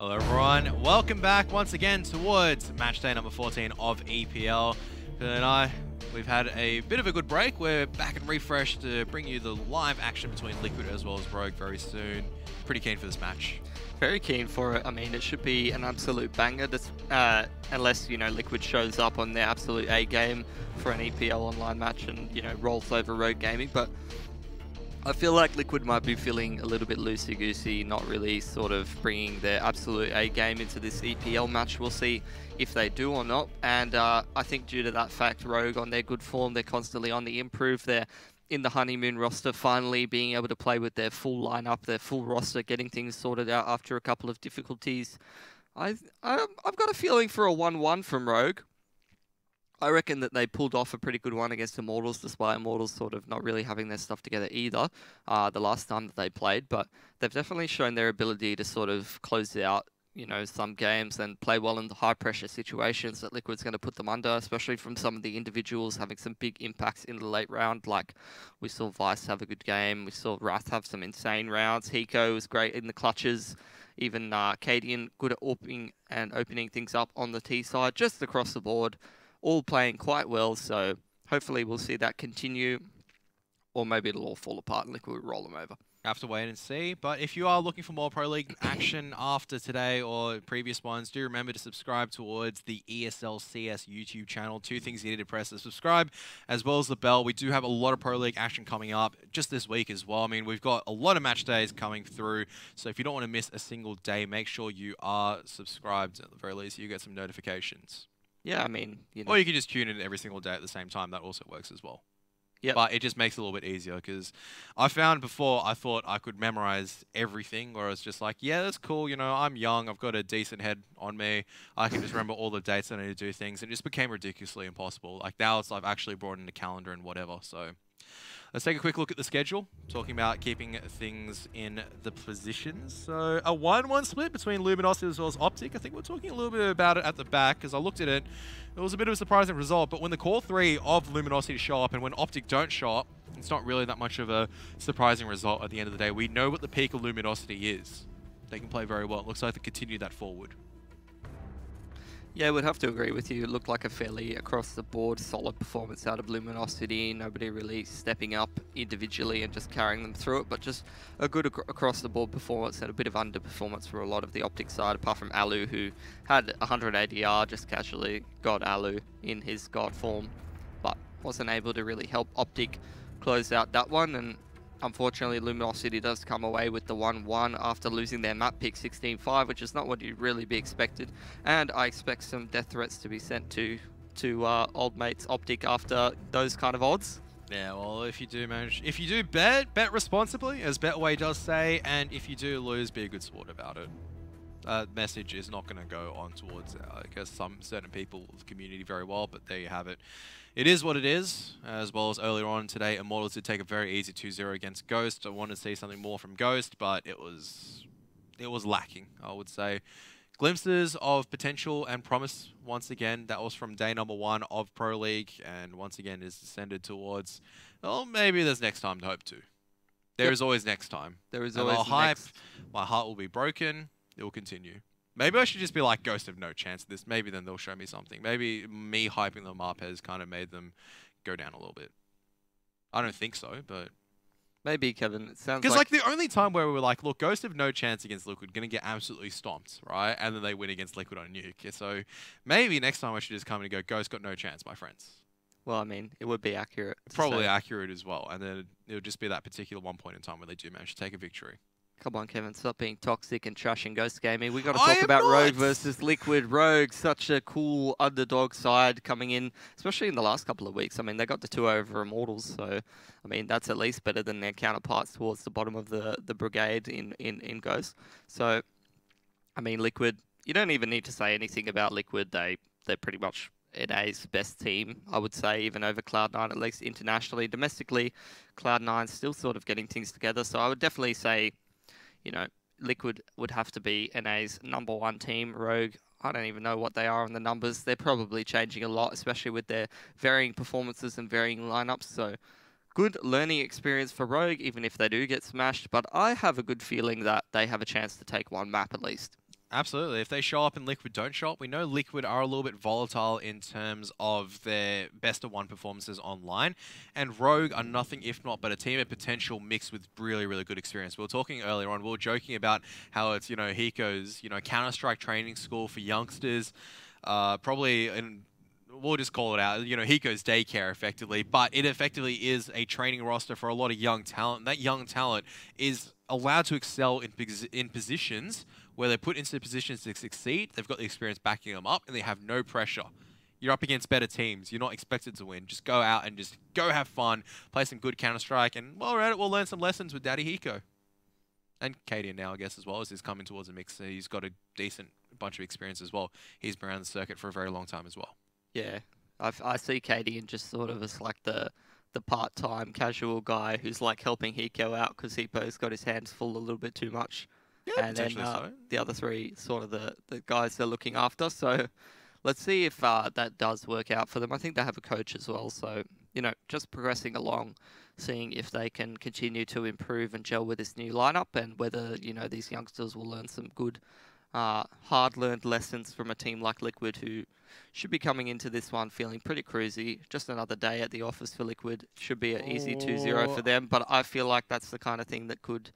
Hello everyone, welcome back once again towards match day number 14 of EPL. Phil and I, we've had a bit of a good break. We're back and refreshed to bring you the live action between Liquid as well as Rogue very soon. Pretty keen for this match. Very keen for it. I mean, it should be an absolute banger, unless, you know, Liquid shows up on their absolute A game for an EPL online match and, you know, rolls over Rogue Gaming. But I feel like Liquid might be feeling a little bit loosey-goosey, not really sort of bringing their absolute A game into this EPL match. We'll see if they do or not. And I think due to that fact, Rogue on their good form, they're constantly on the improve. They're in the honeymoon roster, finally being able to play with their full lineup, their full roster, getting things sorted out after a couple of difficulties. I've got a feeling for a 1-1 from Rogue. I reckon that they pulled off a pretty good one against Immortals, despite Immortals sort of not really having their stuff together either the last time that they played. But they've definitely shown their ability to sort of close out, you know, some games and play well in the high-pressure situations that Liquid's going to put them under, especially from some of the individuals having some big impacts in the late round. Like, we saw Vice have a good game. We saw Wrath have some insane rounds. Hiko was great in the clutches. Even Cadian good at opening things up on the T side, just across the board. All playing quite well, so hopefully we'll see that continue, or maybe it'll all fall apart and Liquid will roll them over. Have to wait and see, but if you are looking for more Pro League action after today or previous ones, do remember to subscribe towards the ESL CS YouTube channel. Two things you need to press: the subscribe as well as the bell. We do have a lot of Pro League action coming up just this week as well. I mean, we've got a lot of match days coming through, so if you don't want to miss a single day, make sure you are subscribed at the very least. You get some notifications. Yeah, I mean, you know. Or you can just tune in every single day at the same time. That also works as well. Yeah. But it just makes it a little bit easier because I found before I thought I could memorize everything, where it's just like, yeah, that's cool. You know, I'm young. I've got a decent head on me. I can just remember all the dates I need to do things. It just became ridiculously impossible. Like now it's I've actually brought in a calendar and whatever. So let's take a quick look at the schedule, talking about keeping things in the positions. So a 1-1 split between Luminosity as well as Optic. I think we're talking a little bit about it at the back because I looked at it. It was a bit of a surprising result, but when the core three of Luminosity show up and when Optic don't show up, it's not really that much of a surprising result at the end of the day. We know what the peak of Luminosity is. They can play very well. It looks like they continue that forward. Yeah, I would have to agree with you. It looked like a fairly across-the-board solid performance out of Luminosity. Nobody really stepping up individually and just carrying them through it, but just a good across-the-board performance and a bit of underperformance for a lot of the Optic side, apart from Alu, who had 100 ADR, just casually got Alu in his god form, but wasn't able to really help Optic close out that one. And unfortunately, Luminosity does come away with the 1-1 after losing their map pick 16-5, which is not what you'd really be expected. And I expect some death threats to be sent to old mates Optic after those kind of odds. Yeah, well, if you do bet responsibly, as Betway does say, and if you do lose, be a good sport about it. Message is not going to go on towards, I guess, some certain people of the community very well, but there you have it. It is what it is, as well as earlier on today, Immortals did take a very easy 2-0 against Ghost. I wanted to see something more from Ghost, but it was lacking, I would say. Glimpses of potential and promise once again. That was from day number 1 of Pro League, and once again is descended towards, well, maybe there's next time to hope to. There is always next time. There is and always I'll hype, next. my heart will be broken, it will continue. Maybe I should just be like, Ghost have no chance at this. Maybe then they'll show me something. Maybe me hyping them up has kind of made them go down a little bit. I don't think so, but... Maybe, Kevin. It sounds because like the only time where we were like, look, Ghost have no chance against Liquid, going to get absolutely stomped, right? And then they win against Liquid on Nuke. So maybe next time I should just come in and go, Ghost got no chance, my friends. Well, I mean, it would be accurate. Probably accurate as well. And then it'll just be that particular one point in time where they do manage to take a victory. Come on, Kevin, stop being toxic and trashing Ghost Gaming. We've got to talk about Rogue versus Liquid. Rogue, such a cool underdog side coming in, especially in the last couple of weeks. I mean, they got the 2 over Immortals, so, I mean, that's at least better than their counterparts towards the bottom of the brigade in Ghost. So, I mean, Liquid, you don't even need to say anything about Liquid. They're pretty much NA's best team, I would say, even over Cloud9, at least internationally. Domestically, Cloud9's still sort of getting things together, so I would definitely say, you know, Liquid would have to be NA's #1 team. Rogue, I don't even know what they are on the numbers. They're probably changing a lot, especially with their varying performances and varying lineups. So good learning experience for Rogue, even if they do get smashed. But I have a good feeling that they have a chance to take one map at least. Absolutely. If they show up and Liquid don't show up, we know Liquid are a little bit volatile in terms of their best of one performances online. And Rogue are nothing if not but a team of potential mixed with really, really good experience. We were talking earlier on, we were joking about how it's, Hiko's, Counter-Strike training school for youngsters. Probably in we'll just call it out, Hiko's daycare effectively, but it effectively is a training roster for a lot of young talent. And that young talent is allowed to excel in positions where they're put into positions to succeed. They've got the experience backing them up, and they have no pressure. You're up against better teams. You're not expected to win. Just go out and just go have fun, play some good Counter-Strike, and while we're at it, we'll learn some lessons with Daddy Hiko. And Cadian now, I guess, as well, as he's coming towards a mix. He's got a decent bunch of experience as well. He's been around the circuit for a very long time as well. Yeah, I see Cadian just sort of as like the part-time casual guy who's like helping Hiko out because Hiko's got his hands full a little bit too much. Yeah, And then so. the other three sort of the guys they're looking after. So let's see if that does work out for them. I think they have a coach as well. So, just progressing along, seeing if they can continue to improve and gel with this new lineup and whether, these youngsters will learn some good hard-learned lessons from a team like Liquid who should be coming into this one feeling pretty cruisy. Just another day at the office for Liquid. Should be an easy 2-0 for them, but I feel like that's the kind of thing that could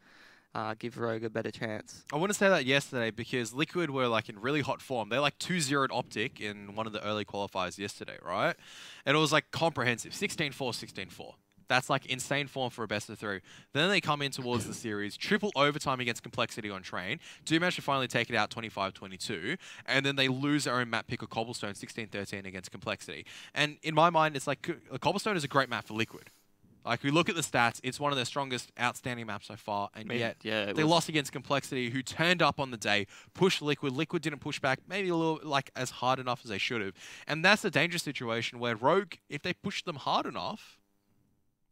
give Rogue a better chance. I want to say that yesterday because Liquid were like in really hot form. They like 2-0'd Optic in one of the early qualifiers yesterday, right? And it was like comprehensive, 16-4, 16-4. That's like insane form for a best of 3. Then they come in towards the series, triple overtime against Complexity on Train. Do manage to finally take it out 25-22. And then they lose their own map pick of Cobblestone 16-13 against Complexity. And in my mind, it's like Cobblestone is a great map for Liquid. Like, we look at the stats, it's one of their strongest, outstanding maps so far, and yet they lost against Complexity, who turned up on the day, pushed Liquid. Liquid didn't push back, maybe a little, like, as hard enough as they should have. And that's a dangerous situation where Rogue, if they push them hard enough,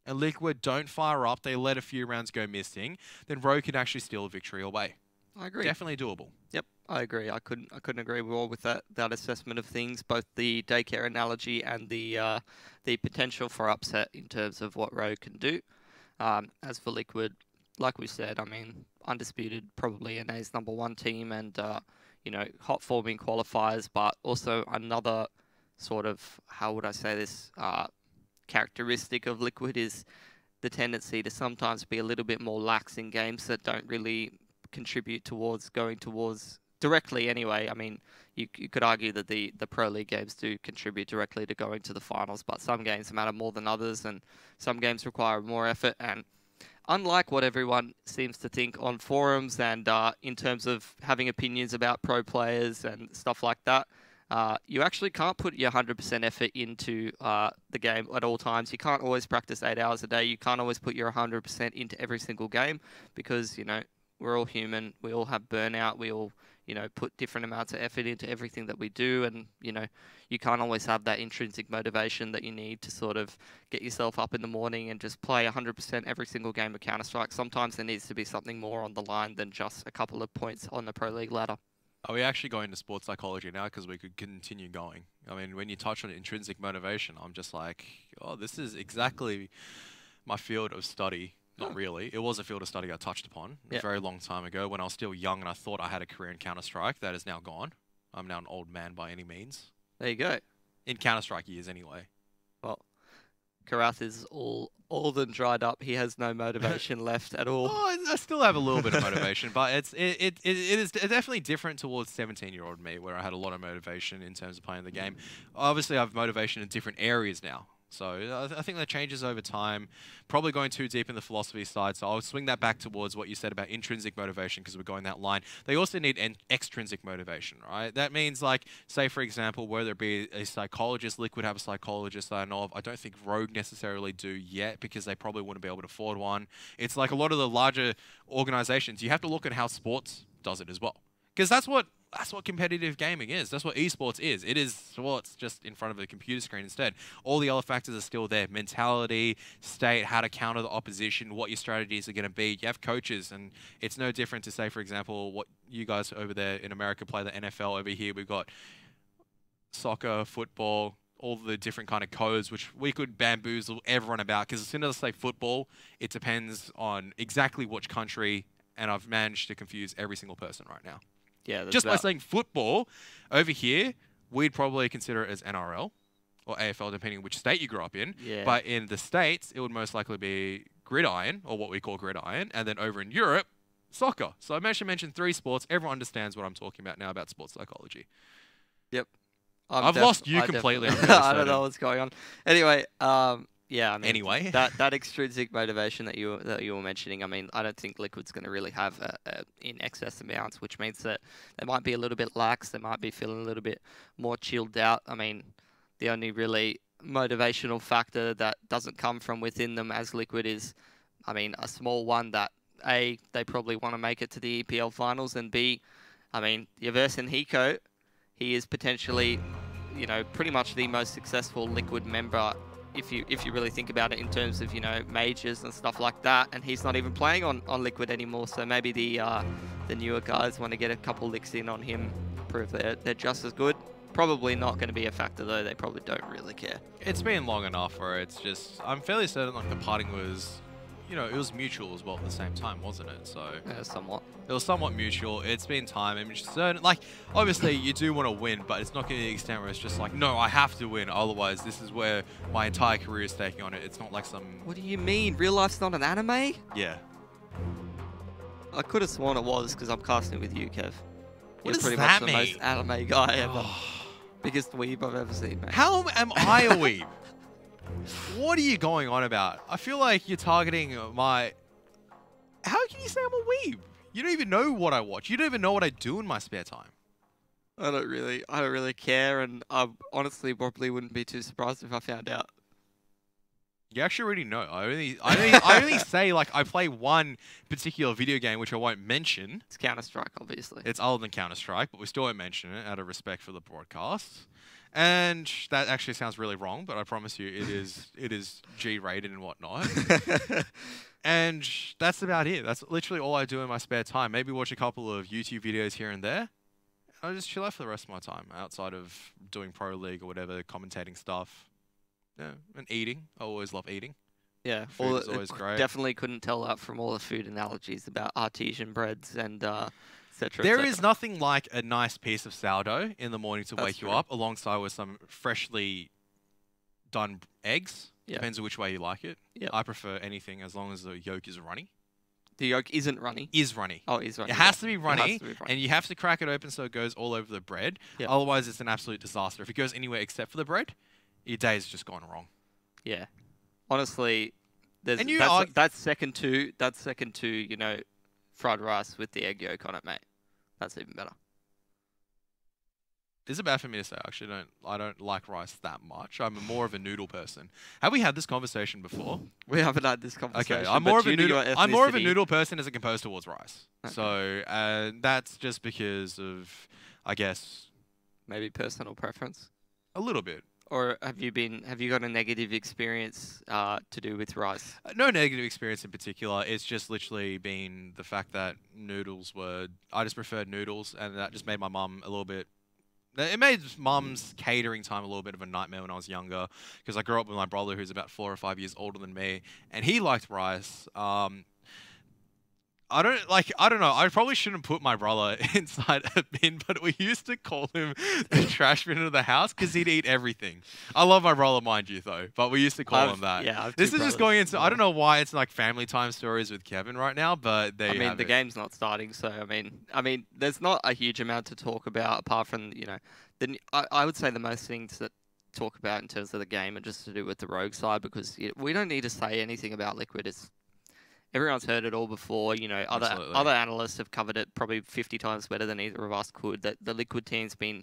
and Liquid don't fire up, they let a few rounds go missing, then Rogue can actually steal a victory away. I agree. Definitely doable. Yep, I agree. I couldn't agree more with that assessment of things, both the daycare analogy and the potential for upset in terms of what Rogue can do. As for Liquid, like we said, I mean, undisputed, probably NA's #1 team, and hot forming qualifiers, but also another sort of, how would I say this, characteristic of Liquid is the tendency to sometimes be a little bit more lax in games that don't really contribute towards going towards directly anyway. I mean, you could argue that the Pro League games do contribute directly to going to the finals, but some games matter more than others, and some games require more effort. And unlike what everyone seems to think on forums and in terms of having opinions about pro players and stuff like that, you actually can't put your 100% effort into the game at all times. You can't always practice 8 hours a day. You can't always put your 100% into every single game because, we're all human. We all have burnout. We all, put different amounts of effort into everything that we do. And, you can't always have that intrinsic motivation that you need to sort of get yourself up in the morning and just play 100% every single game of Counter-Strike. Sometimes there needs to be something more on the line than just a couple of points on the Pro League ladder. Are we actually going to sports psychology now? Because we could continue going. I mean, when you touch on intrinsic motivation, I'm just like, oh, this is exactly my field of study. Not really. It was a field of study I touched upon a very long time ago when I was still young and I thought I had a career in Counter-Strike. That is now gone. I'm now an old man by any means. There you go. In Counter-Strike years, anyway. Well, Karath is all old and dried up. He has no motivation left at all. Oh, I still have a little bit of motivation, but it is definitely different towards 17-year-old me, where I had a lot of motivation in terms of playing the game. Obviously, I have motivation in different areas now. So I think that changes over time. Probably going too deep in the philosophy side, so I'll swing that back towards what you said about intrinsic motivation because we're going that line. They also need extrinsic motivation, right? That means, like, say, for example, whether it be a psychologist, Liquid have a psychologist that I know of. I don't think Rogue necessarily do yet because they probably wouldn't be able to afford one. It's like a lot of the larger organizations, you have to look at how sports does it as well. Because that's what competitive gaming is. That's what esports is. It is sports just in front of a computer screen instead. All the other factors are still there. Mentality, state, how to counter the opposition, what your strategies are going to be. You have coaches, and it's no different to say, for example, what you guys over there in America play the NFL. Over here, we've got soccer, football, all the different kind of codes, which we could bamboozle everyone about. Because as soon as I say football, it depends on exactly which country, and I've managed to confuse every single person right now. Yeah, Just by saying football, over here, we'd probably consider it as NRL or AFL, depending on which state you grew up in. Yeah. But in the States, it would most likely be gridiron, or what we call gridiron. And then over in Europe, soccer. So I mentioned 3 sports. Everyone understands what I'm talking about now about sports psychology. Yep. I've lost you completely. I'm really I don't know what's going on. Anyway, yeah. I mean, Anyway, that extrinsic motivation that you were mentioning. I mean, I don't think Liquid's going to really have in excess amounts, which means that they might be a little bit lax. They might be feeling a little bit more chilled out. I mean, the only really motivational factor that doesn't come from within them as Liquid is, I mean, a small one that A, they probably want to make it to the EPL finals, and B, I mean, Yaverson Hiko, he is potentially, you know, pretty much the most successful Liquid member if you really think about it in terms of, you know, majors and stuff like that, and he's not even playing on Liquid anymore, so maybe the newer guys want to get a couple licks in on him, prove they're just as good. Probably not going to be a factor though, they probably don't really care. It's been long enough where it's just, I'm fairly certain like the parting was, you know, it was mutual as well at the same time, wasn't it? So Yeah, somewhat. it was somewhat mutual. It's been time. I mean, certain, like, obviously you do want to win, but it's not going to be the extent where it's just like, no, I have to win. Otherwise, this is where my entire career is taking on it. It's not like some... What do you mean? Real life's not an anime? Yeah. I could have sworn it was because I'm casting with you, Kev. What You're does pretty that much the mean? most anime guy ever. Biggest weeb I've ever seen, mate. How am I a weeb? What are you going on about? I feel like you're targeting my... How can you say I'm a weeb? You don't even know what I watch. You don't even know what I do in my spare time. I don't really care, and I honestly probably wouldn't be too surprised if I found out. You actually already know. I only say like I play one particular video game which I won't mention. It's Counter-Strike, obviously. It's other than Counter-Strike, but we still won't mention it out of respect for the broadcast. And that actually sounds really wrong, but I promise you it is G-rated and whatnot. And that's about it. That's literally all I do in my spare time. Maybe watch a couple of YouTube videos here and there. I just chill out for the rest of my time outside of doing Pro League or whatever, commentating stuff. Yeah, and eating. I always love eating. Yeah, Food is always great. Definitely couldn't tell that from all the food analogies about artesian breads and etc. There is nothing like a nice piece of sourdough in the morning to wake you true. up, alongside with some freshly done eggs. Yeah. Depends on which way you like it. Yeah. I prefer anything as long as the yolk is runny. The yolk isn't runny. Is runny. Oh, is runny. It has to be It runny, has to be runny. and you have to crack it open so it goes all over the bread. Yeah. Otherwise, it's an absolute disaster. If it goes anywhere except for the bread, your day's just gone wrong. Yeah, honestly, And you that's second to you know, fried rice with the egg yolk on it, mate. That's even better. Is it bad for me to say? Actually, I don't like rice that much. I'm more of a noodle person. Have we had this conversation before? We haven't had this conversation. Okay, I'm more of a ethnicity. noodle person as opposed towards rice. Okay. So that's just because of, I guess, Maybe personal preference. a little bit. Or have you got a negative experience to do with rice? No negative experience in particular. It's just literally been the fact that I just preferred noodles, and that just made my mum a little bit. It made mum's catering time a little bit of a nightmare when I was younger, because I grew up with my brother who's about 4 or 5 years older than me, and he liked rice. I don't know. I probably shouldn't put my brother inside a bin, but we used to call him the trash bin of the house because he'd eat everything. I love my brother, mind you, though, but we used to call him that. Yeah, this is just going into, I don't know why it's like family time stories with Kevin right now, but I mean, the game's not starting, so I mean, there's not a huge amount to talk about apart from, you know, I would say the most things that talk about in terms of the game are just to do with the rogue side, because we don't need to say anything about Liquid. Everyone's heard it all before. You know, other analysts have covered it probably 50 times better than either of us could. That the Liquid team's been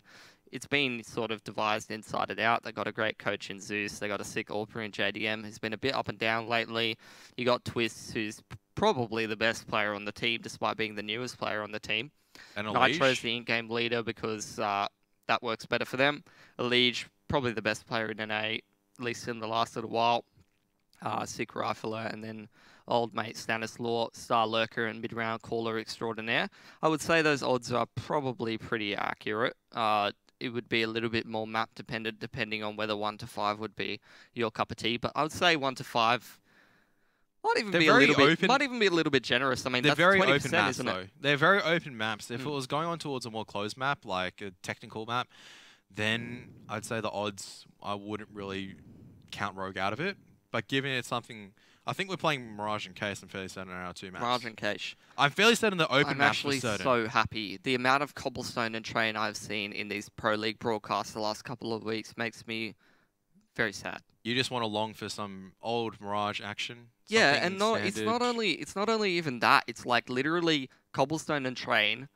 sort of devised inside and out. They got a great coach in Zeus. They got a sick AWPer in JDM, who's been a bit up and down lately. You got Twists, who's probably the best player on the team, despite being the newest player on the team. And Nitro's the in-game leader because that works better for them. Elige, probably the best player in NA, at least in the last little while. Sick Rifler, and then old mate Stanislaw, star lurker and mid-round caller extraordinaire. I would say those odds are probably pretty accurate. It would be a little bit more map dependent, depending on whether 1 to 5 would be your cup of tea. But I would say 1 to 5 Might even They're be a very little bit. open. Might even be a little bit generous. I mean, They're that's very 20%, open maps, isn't though. it? They're very open maps. If it was going on towards a more closed map, like a technical map, then I'd say the odds, I wouldn't really count Rogue out of it. But given it's something, I think we're playing Mirage and Case. I'm fairly certain on our 2 maps. Mirage and Cache. I'm fairly certain the open I'm maps actually for certain. so happy. The amount of cobblestone and train I've seen in these Pro League broadcasts the last couple of weeks makes me very sad. You just want to long for some old Mirage action. Yeah, something and no, it's not only even that. It's like literally cobblestone and train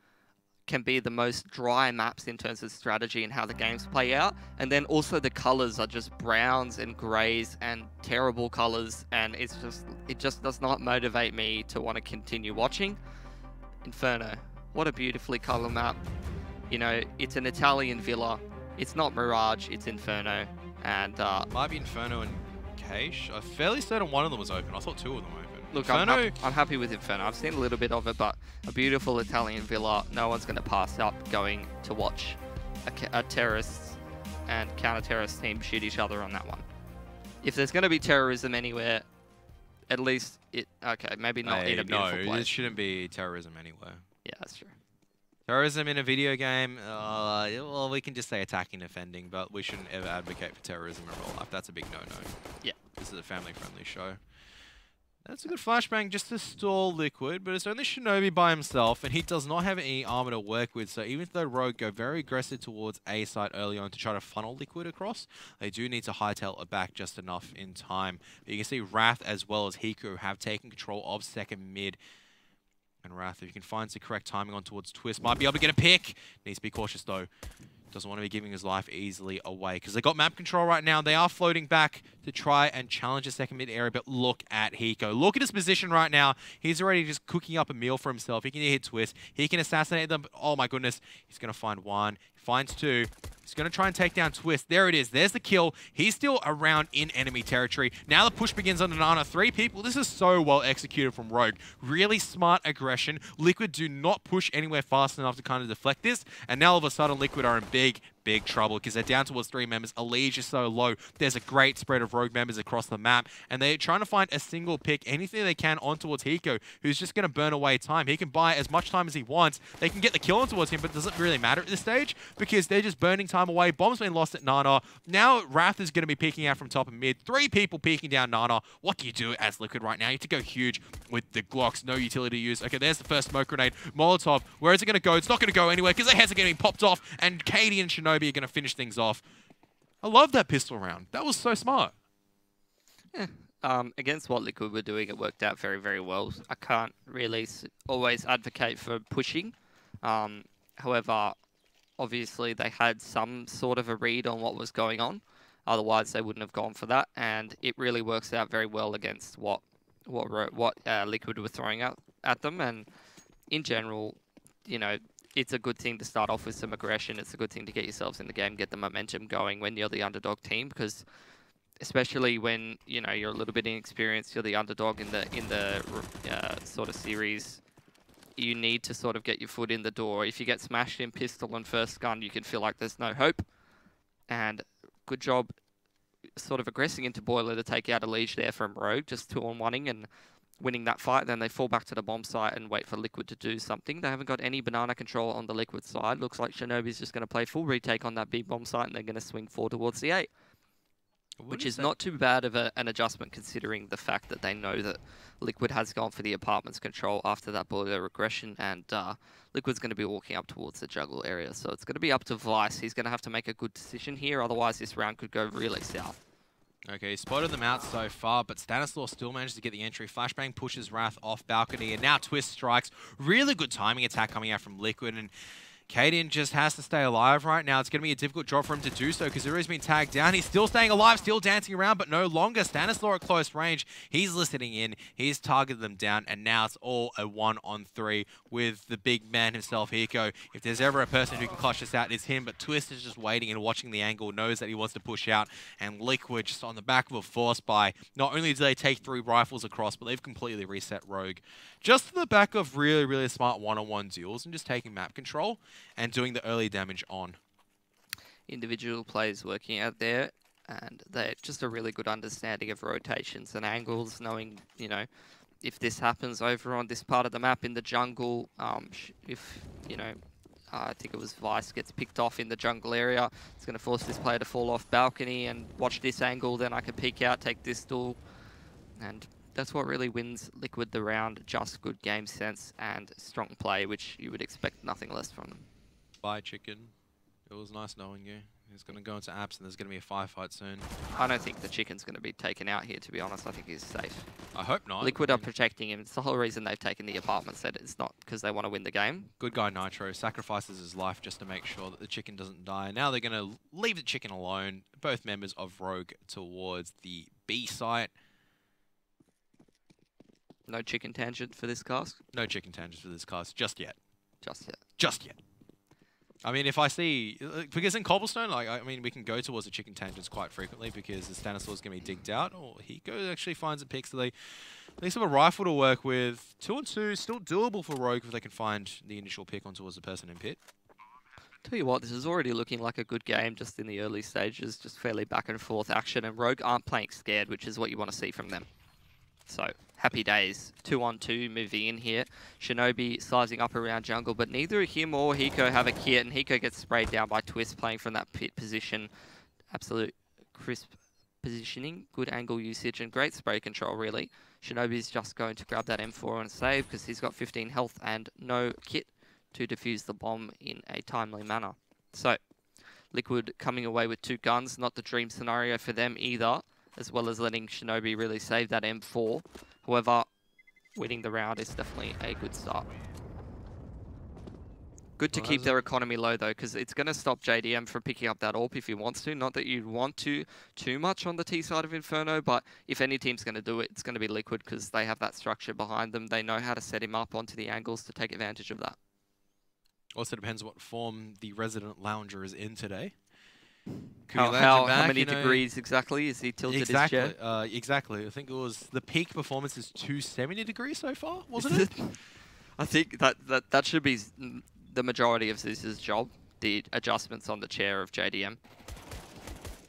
can be the most dry maps in terms of strategy and how the games play out, and then also the colors are just browns and grays and terrible colors, and it just does not motivate me to want to continue watching. Inferno, what a beautifully colored map. You know, it's an Italian villa. It's not Mirage, it's Inferno, and Might be Inferno and Cache. I'm fairly certain one of them was open. I thought 2 of them were open. look, Inferno, I'm happy with Inferno. I've seen a little bit of it, but a beautiful Italian villa. No one's going to pass up going to watch a terrorists and counter-terrorist team shoot each other on that one. If there's going to be terrorism anywhere, at least it... Okay, maybe not in a beautiful no, place. it shouldn't be terrorism anywhere. Yeah, that's true. Terrorism in a video game, well, we can just say attacking and defending, but we shouldn't ever advocate for terrorism in real life. That's a big no-no. Yeah. This is a family-friendly show. That's a good flashbang just to stall Liquid, but it's only Shinobi by himself, and he does not have any armor to work with, so even though Rogue go very aggressive towards A site early on to try to funnel Liquid across, they do need to hightail it back just enough in time. But you can see Wrath as well as Hiko have taken control of second mid. And Wrath, if you can find the correct timing on towards Twist, might be able to get a pick. Needs to be cautious though. Doesn't want to be giving his life easily away because they got map control right now. They are floating back to try and challenge the second mid area, but look at Hiko. Look at his position right now. He's already just cooking up a meal for himself. He can hit Twist. He can assassinate them. But oh my goodness. He's going to find 1. Finds 2. He's going to try and take down Twist. There it is. There's the kill. He's still around in enemy territory. Now the push begins on Nana. 3 people. This is so well executed from Rogue. Really smart aggression. Liquid do not push anywhere fast enough to kind of deflect this. And now all of a sudden Liquid are in big trouble because they're down towards 3 members. Elige is so low. There's a great spread of Rogue members across the map. And they're trying to find a single pick, anything they can on towards Hiko, who's just going to burn away time. He can buy as much time as he wants. They can get the kill on towards him, but it doesn't really matter at this stage because they're just burning time away. Bomb's been lost at Nana. Now Wrath is going to be peeking out from top and mid. 3 people peeking down Nana. What do you do as Liquid right now? You have to go huge with the Glocks. No utility use. Okay, there's the first smoke grenade. Molotov. Where is it going to go? It's not going to go anywhere because their heads are getting popped off and Katie and Shinobi are going to finish things off. I love that pistol round. That was so smart. Yeah. Against what Liquid were doing, it worked out very, very well. I can't really always advocate for pushing. However, obviously they had some sort of a read on what was going on. Otherwise, they wouldn't have gone for that. And it really works out very well against what Liquid were throwing at them. And in general, you know, it's a good thing to start off with some aggression. It's a good thing to get yourselves in the game, get the momentum going when you're the underdog team, because especially when, you know, you're a little bit inexperienced, you're the underdog in the sort of series, you need to sort of get your foot in the door. If you get smashed in pistol and first gun, you can feel like there's no hope. And good job sort of aggressing into Boiler to take out Elige there from Rogue, just 2-on-1ing and winning that fight. Then they fall back to the bomb site and wait for Liquid to do something. They haven't got any banana control on the Liquid side. Looks like Shinobi's just going to play full retake on that big bomb site, and they're going to swing forward towards the 8. Which is not too bad of an adjustment considering the fact that they know that Liquid has gone for the apartment's control after that Boiler regression, and Liquid's going to be walking up towards the juggle area. So it's going to be up to Vice. He's going to have to make a good decision here, otherwise this round could go really south. Okay, he spotted them out so far, but Stanislaw still managed to get the entry. Flashbang pushes Wrath off balcony, and now Twist strikes. Really good timing attack coming out from Liquid, and Kaden just has to stay alive right now. It's going to be a difficult job for him to do so because Uru's been tagged down. He's still staying alive, still dancing around, but no longer. Stanislaw at close range. He's listening in. He's targeted them down, and now it's all a 1-on-3 with the big man himself, Hiko. If there's ever a person who can clutch this out, it's him, but Twist is just waiting and watching the angle, knows that he wants to push out, and Liquid just on the back of a force buy. Not only do they take 3 rifles across, but they've completely reset Rogue. Just to the back of really, really smart one-on-one duels and just taking map control and doing the early damage on. Individual plays working out there. and they're just a really good understanding of rotations and angles, knowing, you know, if this happens over on this part of the map in the jungle, if, you know, I think it was Vice gets picked off in the jungle area, it's going to force this player to fall off balcony and watch this angle, then I can peek out, take this duel, and that's what really wins Liquid the round, just good game sense and strong play, which you would expect nothing less from them. Bye, chicken. It was nice knowing you. He's going to go into apps and there's going to be a firefight soon. I don't think the chicken's going to be taken out here, to be honest. I think he's safe. I hope not. Liquid are protecting him. It's the whole reason they've taken the apartment set. It's not because they want to win the game. Good guy Nitro sacrifices his life just to make sure that the chicken doesn't die. Now they're going to leave the chicken alone. Both members of Rogue towards the B site. No chicken tangent for this cast? No chicken tangents for this cast just yet. Just yet. Just yet. I mean, if I see... Because in Cobblestone, like, I mean, we can go towards the chicken tangents quite frequently because the Stanislaus going to be digged out. Or Hiko actually finds a pixel. At least have a rifle to work with. 2-on-2, still doable for Rogue if they can find the initial pick on towards the person in pit. Tell you what, this is already looking like a good game just in the early stages. Just fairly back and forth action. And Rogue aren't playing scared, which is what you want to see from them. So, happy days. 2-on-2 moving in here. Shinobi sizing up around jungle, but neither him or Hiko have a kit, and Hiko gets sprayed down by Twist playing from that pit position. Absolute crisp positioning, good angle usage, and great spray control, really. Shinobi's just going to grab that M4 and save because he's got 15 health and no kit to defuse the bomb in a timely manner. So, Liquid coming away with 2 guns, not the dream scenario for them either, as well as letting Shinobi really save that M4. However, winning the round is definitely a good start. Good to keep their economy low, though, because it's going to stop JDM from picking up that AWP if he wants to. Not that you'd want to too much on the T side of Inferno, but if any team's going to do it, it's going to be Liquid because they have that structure behind them. They know how to set him up onto the angles to take advantage of that. Also depends what form the resident lounger is in today. How many degrees exactly is he tilted his chair? Exactly. I think it was the peak performance is 270 degrees so far, wasn't it? I think that should be the majority of this job, the adjustments on the chair of JDM.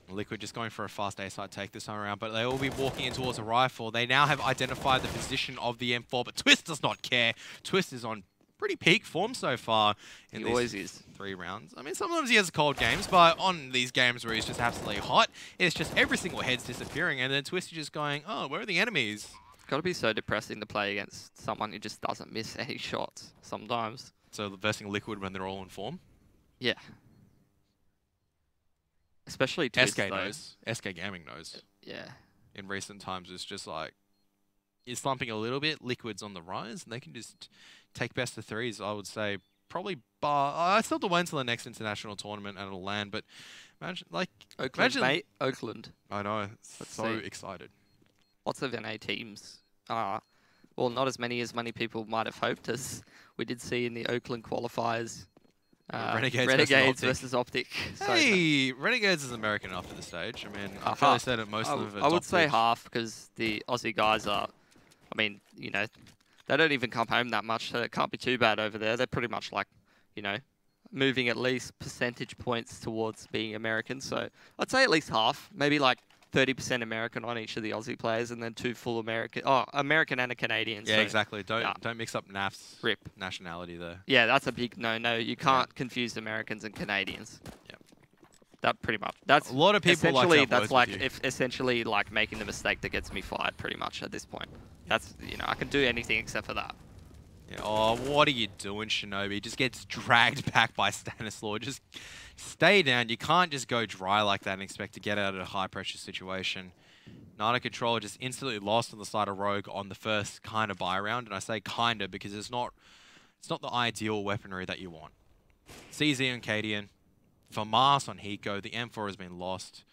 Liquid just going for a fast A-side take this time around, but they will be walking in towards a rifle. They now have identified the position of the M4, but Twist does not care. Twist is on pretty peak form so far in these 3 rounds. I mean, sometimes he has cold games, but on these games where he's just absolutely hot, it's just every single head's disappearing, and then Twist is just going, oh, where are the enemies? It's got to be so depressing to play against someone who just doesn't miss any shots sometimes. So versing Liquid when they're all in form? Yeah. Especially Twist, SK knows. SK Gaming knows. Yeah. In recent times, it's just like, is slumping a little bit, Liquid's on the rise, and they can just take best of 3s, I would say. Probably I still have to wait until the next international tournament and it'll land, but imagine, like... Oakland, mate. Oakland. I know. So excited. Lots of NA teams. Well, not as many people might have hoped, as we did see in the Oakland qualifiers. Renegades versus Optic. Hey, Renegades is American enough at this stage. I mean, I've probably said it most of it. I would say half, because the Aussie guys are, I mean, you know, they don't even come home that much, so it can't be too bad over there. They're pretty much like, you know, moving at least percentage points towards being American. So I'd say at least half, maybe like 30% American on each of the Aussie players, and then 2 full American. Oh, American and a Canadian. Yeah, so, exactly. Don't mix up NAF's nationality there. Yeah, that's a big no-no. You can't confuse Americans and Canadians. Yeah. That pretty much. That's a lot of people essentially like that's like essentially like making the mistake that gets me fired pretty much at this point. That's, you know, I can do anything except for that. Yeah, oh, what are you doing, Shinobi? Just gets dragged back by Stanislaus. Just stay down. You can't just go dry like that and expect to get out of a high-pressure situation. Nana Control just instantly lost on the side of Rogue on the first kind of buy round, and I say kinda because it's not the ideal weaponry that you want. CZ and Cadian, Famas on Hiko, the M4 has been lost.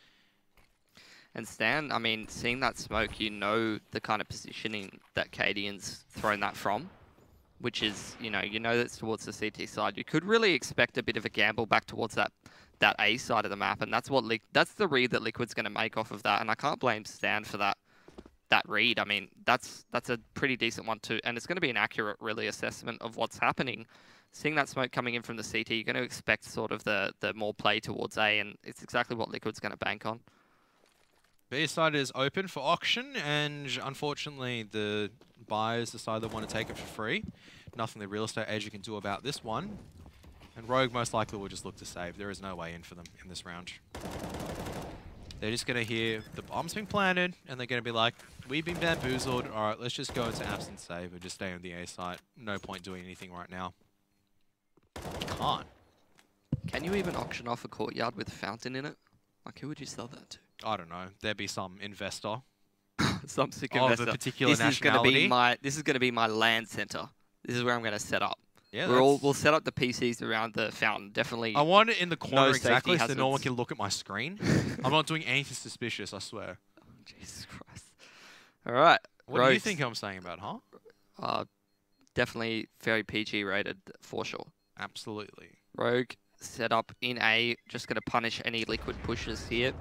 And Stan, I mean, seeing that smoke, you know the kind of positioning that Cadian's thrown that from, which is, you know that's towards the CT side. You could really expect a bit of a gamble back towards that A side of the map, and that's the read that Liquid's going to make off of that. And I can't blame Stan for that read. I mean, that's a pretty decent one too, and it's going to be an accurate, really, assessment of what's happening. Seeing that smoke coming in from the CT, you're going to expect sort of the more play towards A, and it's exactly what Liquid's going to bank on. B side is open for auction, and unfortunately the buyers decide they want to take it for free. Nothing the real estate agent can do about this one. And Rogue most likely will just look to save. There is no way in for them in this round. They're just going to hear the bomb's being planted, and they're going to be like, we've been bamboozled. All right, let's just go into absent save and just stay on the A site. No point doing anything right now. Can't. Can you even auction off a courtyard with a fountain in it? Like, who would you sell that to? I don't know. There'd be some investor Some sick of investor. a particular This is nationality. going to be my land center. This is where I'm going to set up. Yeah, We'll set up the PCs around the fountain. Definitely. I want it in the corner exactly so hazards. no one can look at my screen. I'm not doing anything suspicious, I swear. Jesus Christ. All right. What do you think I'm saying about, huh? Definitely very PG rated for sure. Absolutely. Rogue set up in A, just going to punish any Liquid pushes here.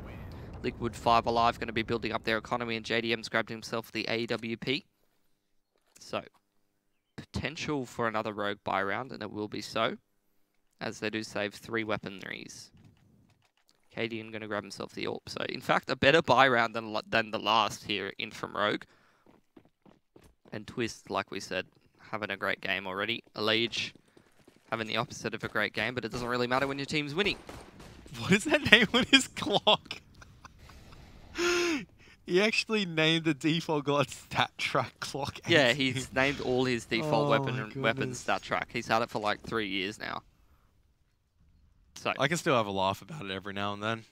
Liquid 5 Alive going to be building up their economy, and JDM's grabbed himself the AWP. So, potential for another Rogue buy round, and it will be so, as they do save 3 weaponries. Cadian going to grab himself the AWP. So, in fact, a better buy round than the last here in from Rogue. And Twist, like we said, having a great game already. Alege having the opposite of a great game, but it doesn't really matter when your team's winning. What is that name on his clock? He actually named the default god stat track clock. Yeah, he's named all his default Oh weapon stat track. He's had it for like 3 years now. So, I can still have a laugh about it every now and then.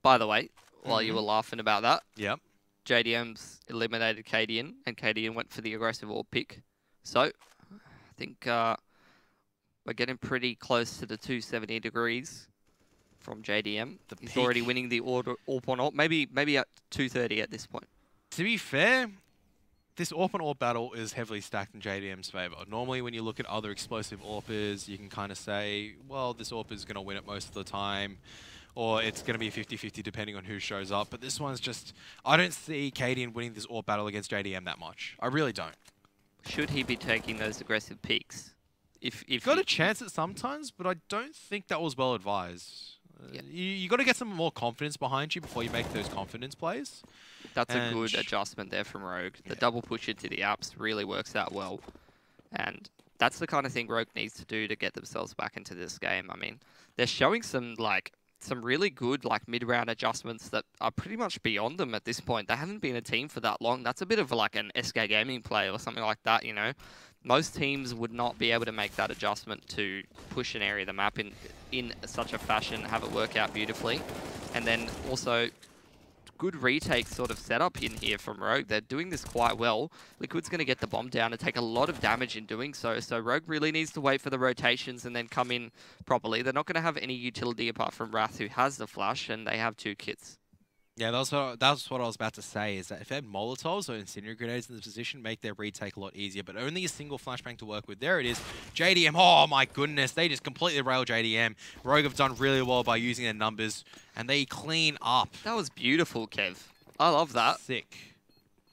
by the way, while you were laughing about that, Yep. JDM's eliminated Cadian, and Cadian went for the aggressive AWP pick. So, I think we're getting pretty close to the 270 degrees from JDM. He's already winning the AWP on AWP. Maybe at 230 at this point. To be fair, this AWP and AWP battle is heavily stacked in JDM's favor. Normally, when you look at other explosive AWPers, you can kind of say, well, this AWP is going to win it most of the time, or it's going to be 50-50 depending on who shows up. But this one's just, I don't see Cadian winning this AWP battle against JDM that much. I really don't. Should he be taking those aggressive peaks? If Got a chance at sometimes, but I don't think that was well advised. Yeah. You got to get some more confidence behind you before you make those confidence plays. That's a good adjustment there from Rogue. The double push into the apps really works out well. And that's the kind of thing Rogue needs to do to get themselves back into this game. I mean, they're showing some really good mid-round adjustments that are pretty much beyond them at this point. They haven't been a team for that long. That's a bit of like an SK Gaming play or something like that, you know. Most teams would not be able to make that adjustment to push an area of the map in such a fashion, have it work out beautifully. And then also good retake sort of setup in here from Rogue. They're doing this quite well. Liquid's going to get the bomb down and take a lot of damage in doing so. So Rogue really needs to wait for the rotations and then come in properly. They're not going to have any utility apart from Wrath, who has the flash, and they have 2 kits. Yeah, that's what I was about to say, is that if they had Molotovs or Incendiary Grenades in this position, make their retake a lot easier, but only a single flashbang to work with. There it is. JDM, oh my goodness, they just completely railed JDM. Rogue have done really well by using their numbers, and they clean up. That was beautiful, Kev. I love that. Sick.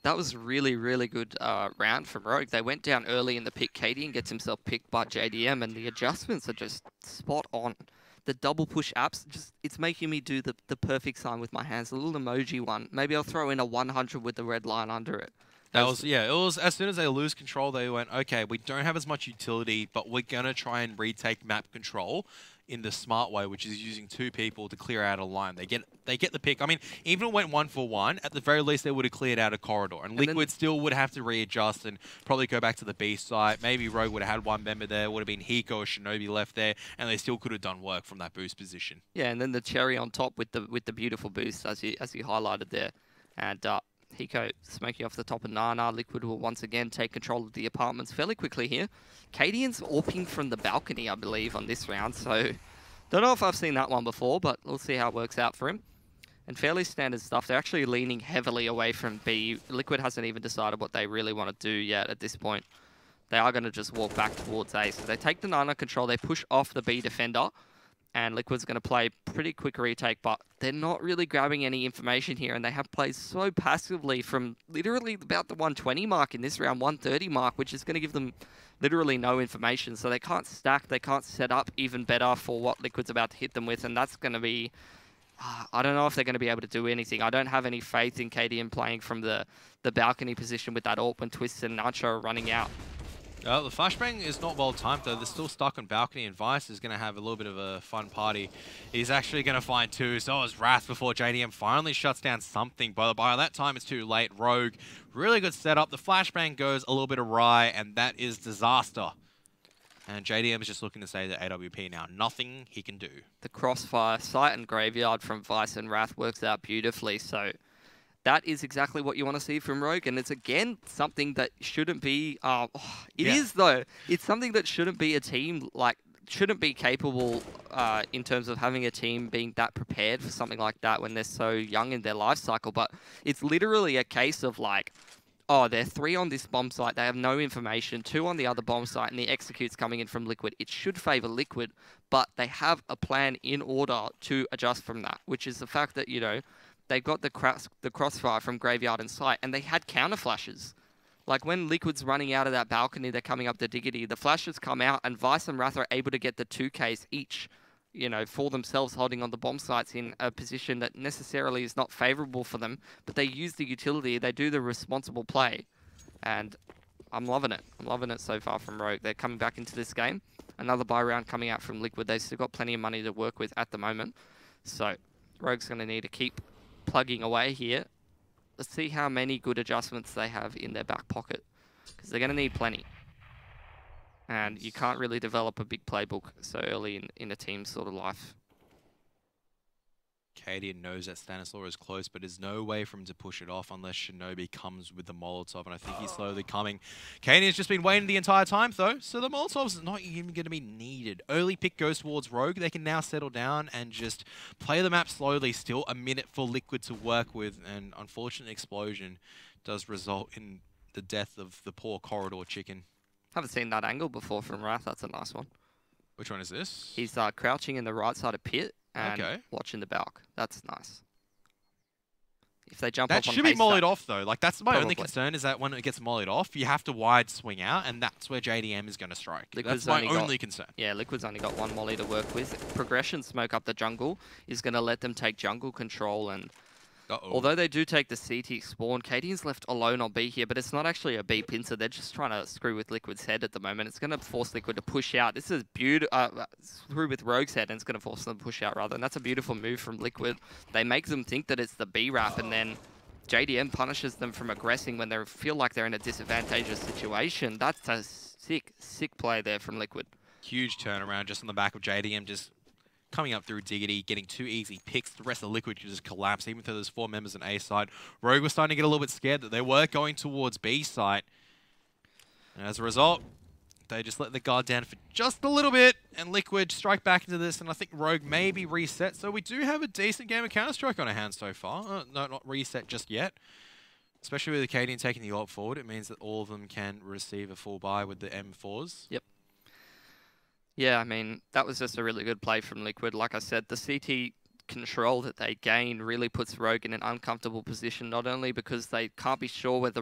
That was really, really good round from Rogue. They went down early in the pick. Cadian gets himself picked by JDM, and the adjustments are just spot on. The double push apps, it's making me do the perfect sign with my hands, the little emoji one. Maybe I'll throw in a 100 with the red line under it. That was, yeah, it was as soon as they lose control, they went, okay, we don't have as much utility, but we're going to try and retake map control in the smart way, which is using 2 people to clear out a line. They get the pick. I mean, even if it went 1-for-1, at the very least they would have cleared out a corridor. And Liquid still would have to readjust and probably go back to the B site. Maybe Rogue would have had 1 member there, would have been Hiko or Shinobi left there, and they still could have done work from that boost position. Yeah, and then the cherry on top with the beautiful boost as you highlighted there. And Hiko smoking off the top of Nana. Liquid will once again take control of the apartments fairly quickly here. Cadian's AWPing from the balcony, I believe, on this round. So, don't know if I've seen that one before, but we'll see how it works out for him. And fairly standard stuff. They're actually leaning heavily away from B. Liquid hasn't even decided what they really want to do yet at this point. They are going to just walk back towards A. So they take the Nana control. They push off the B defender. And Liquid's going to play pretty quick retake, but they're not really grabbing any information here, and they have played so passively from literally about the 120 mark in this round, 130 mark, which is going to give them literally no information. So they can't stack, they can't set up even better for what Liquid's about to hit them with, and that's going to be I don't know if they're going to be able to do anything. I don't have any faith in KDM playing from the balcony position with that ult when Twist and Nacho are running out. The flashbang is not well timed though. They're still stuck on balcony, and Vice is going to have a little bit of a fun party. He's actually going to find two. So is Wrath before JDM finally shuts down something. But by that time, it's too late. Rogue, really good setup. The flashbang goes a little bit awry, and that is disaster. And JDM is just looking to say that AWP now, nothing he can do. The crossfire, Sight and Graveyard from Vice and Wrath works out beautifully. So that is exactly what you want to see from Rogue, and it's again something that shouldn't be. It is though. It's something that shouldn't be a team shouldn't be capable in terms of having a team being that prepared for something like that when they're so young in their life cycle. But it's literally a case of like, oh, they're 3 on this bomb site. They have no information. 2 on the other bomb site, and the execute's coming in from Liquid. It should favor Liquid, but they have a plan in order to adjust from that, which is the fact that they've got the crossfire from Graveyard and Sight, and they had counter flashes. Like when Liquid's running out of that balcony, they're coming up the Diggity, the flashes come out, and Vice and Wrath are able to get the 2Ks each, for themselves, holding on the bomb sites in a position that necessarily is not favorable for them, but they use the utility, they do the responsible play, and I'm loving it. I'm loving it so far from Rogue. They're coming back into this game. Another buy round coming out from Liquid. They've still got plenty of money to work with at the moment, so Rogue's going to need to keep plugging away here. Let's see how many good adjustments they have in their back pocket, because they're going to need plenty. And you can't really develop a big playbook so early in a team's sort of life. Cadian knows that Stanislaw is close, but there's no way for him to push it off unless Shinobi comes with the Molotov, and I think he's slowly coming. Cadian's just been waiting the entire time, though, so the Molotov's not even going to be needed. Early pick goes towards Rogue. They can now settle down and just play the map slowly. Still a minute for Liquid to work with, and unfortunate explosion does result in the death of the poor corridor chicken. Haven't seen that angle before from Wrath. That's a nice one. Which one is this? He's crouching in the right side of pit and watching the balk. That's nice. If they jump off on that should be mollied off, though. Like, that's my Probably. only concern, is that when it gets mollied off, you have to wide swing out, and that's where JDM is going to strike. Liquid's that's my only concern. Yeah, Liquid's only got 1 molly to work with. Progression smoke up the jungle is going to let them take jungle control, and although they do take the CT spawn, KD's left alone on B here, but it's not actually a B pincer. They're just trying to screw with Liquid's head at the moment. It's going to force Liquid to push out. This is beautiful. Screw with Rogue's head, and it's going to force them to push out, rather. And that's a beautiful move from Liquid. They make them think that it's the B wrap, and then JDM punishes them from aggressing when they feel like they're in a disadvantageous situation. That's a sick, sick play there from Liquid. Huge turnaround just on the back of JDM, just coming up through Diggity, getting 2 easy picks. The rest of Liquid could just collapse, even though there's 4 members on A side. Rogue was starting to get a little bit scared that they were going towards B side. And as a result, they just let the guard down for just a little bit, and Liquid strike back into this, and I think Rogue may be reset. So we do have a decent game of Counter-Strike on our hands so far. No, not reset just yet. Especially with the Cadian taking the ult forward, it means that all of them can receive a full buy with the M4s. Yep. Yeah, I mean, that was just a really good play from Liquid. Like I said, the CT control that they gain really puts Rogue in an uncomfortable position, not only because they can't be sure whether